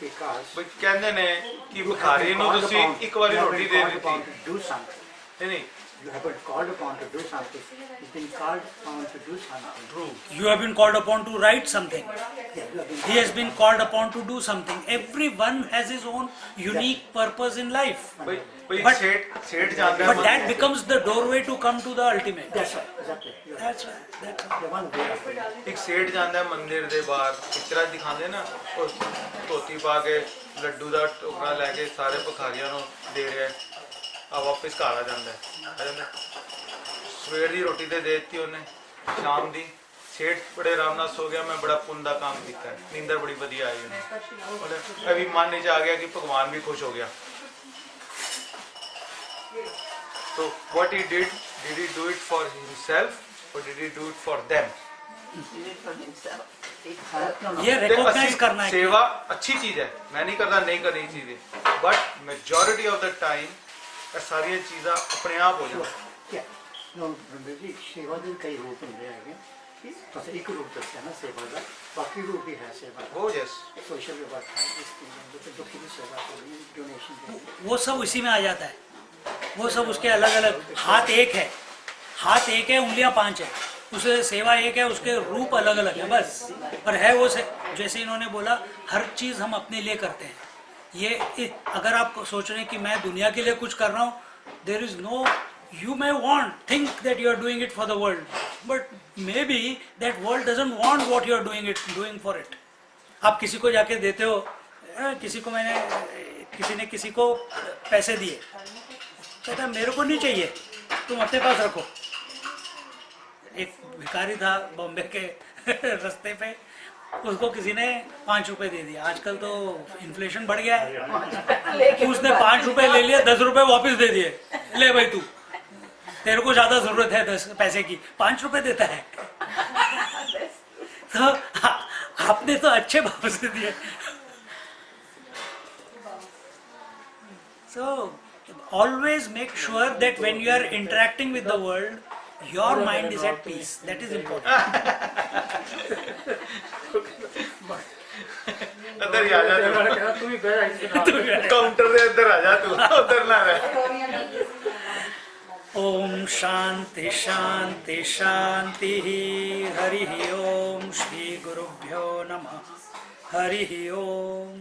Because भाई कहते ने कि भिखारी ਨੂੰ ਤੁਸੀਂ ਇੱਕ ਵਾਰੀ ਰੋਟੀ ਦੇ ਦਿੱਤੀ, do something. नहीं You have been called upon to do something. You've been called upon to do something. You have been called upon to write something. Yeah, you have been He has been called upon to do something. Everyone has his own unique purpose in life. भाई भाई But- सेठ जानता But that becomes the doorway to come to the ultimate. That's right, exactly. You're right. That's right. That's right. The one way of it. ਇੱਕ ਸੇਠ ਜਾਂਦਾ ਮੰਦਿਰ ਦੇ ਬਾਹਰ, ਪਿਕਚਰਾਂ ਦਿਖਾਉਂਦੇ ਨਾ, ਉਹ ਧੋਤੀ ਪਾ ਕੇ ਲੱਡੂ ਦਾ ਟੋਕਰਾ ਲੈ ਕੇ ਸਾਰੇ ਭਿਖਾਰੀਆਂ ਨੂੰ ਦੇ ਰਿਹਾ ਹੈ, ਆ ਵਾਪਸ ਘਰ ਆ ਜਾਂਦਾ ਹੈ, ਆ ਜਾਂਦਾ ਸਵੇਰ ਦੀ ਰੋਟੀ ਤੇ ਦੇ ਦਿੱਤੀ ਉਹਨੇ, ਸ਼ਾਮ ਦੀ ਸੇਠ ਬੜੇ ਆਰਾਮ ਨਾਲ ਸੋ ਗਿਆ, ਮੈਂ ਬੜਾ ਪੁੰਨ ਦਾ ਕੰਮ ਕੀਤਾ ਹੈ, ਨੀਂਦਰ ਬੜੀ ਵਧੀਆ ਆਈ ਉਹਨੂੰ, ਉਹਨੇ ਇਹ ਵੀ ਮਨ ਵਿੱਚ ਆ ਗਿਆ ਕਿ ਭਗਵਾਨ ਵੀ ਖੁਸ਼ ਹੋ ਗਿਆ। So what he did he do it for himself or did he do it for them? Did it for himself. ये ਤੇ recognize ਅਸੀਂ करना है कि सेवा अच्छी चीज है, मैं नहीं करता नहीं करनी चाहिए, but majority of the time ਇਹ ਸਾਰੀਆਂ ਚੀਜ਼ਾਂ ਆਪਣੇ ਆਪ ਹੋ ਜਾਂਦੀਆਂ। Yeah. No, जी, सेवा के कई रूप होंगे हैं कि बस एक रूप दसया ना सेवा का, बाकी रूप भी है सेवा का। वो यस सोशल वर्क है, इसकी दुखी की सेवा करनी, डोनेशन करनी। वो सब उसी में आ जाता है। वो सब उसके अलग अलग, हाथ एक है, हाथ एक है, उंगलियां 5 है, उसे सेवा एक है, उसके रूप अलग अलग है बस। पर है वो जैसे इन्होंने बोला, हर चीज हम अपने लिए करते हैं। ये अगर आप सोच रहे हैं कि मैं दुनिया के लिए कुछ कर रहा हूँ, there is no, you may think that you are doing it for the world, but maybe that world doesn't want what you are doing for it. आप किसी को जाके देते हो, किसी ने किसी को पैसे दिए, कहता मेरे को नहीं चाहिए, तुम अपने पास रखो। एक भिखारी था बॉम्बे के रास्ते पे, उसको किसी ने 5 रुपए दे दिया। आजकल तो इन्फ्लेशन बढ़ गया है, उसने 5 रुपए ले लिया, 10 रुपए वापस दे दिए, ले भाई तू, तेरे को ज्यादा जरूरत है 10 पैसे की, 5 रुपए देता है। तो आपने तो अच्छे भाव से दिए। So always make sure that when you are interacting with the world, your mind is at peace. That is important. अंदर ही आ जा तू भी गया काउंटर से अंदर आ जा तू, उधर ना रह। ओम शांति शांति शांति। हरि ओम। श्री गुरुभ्यो नमः। हरि ओम।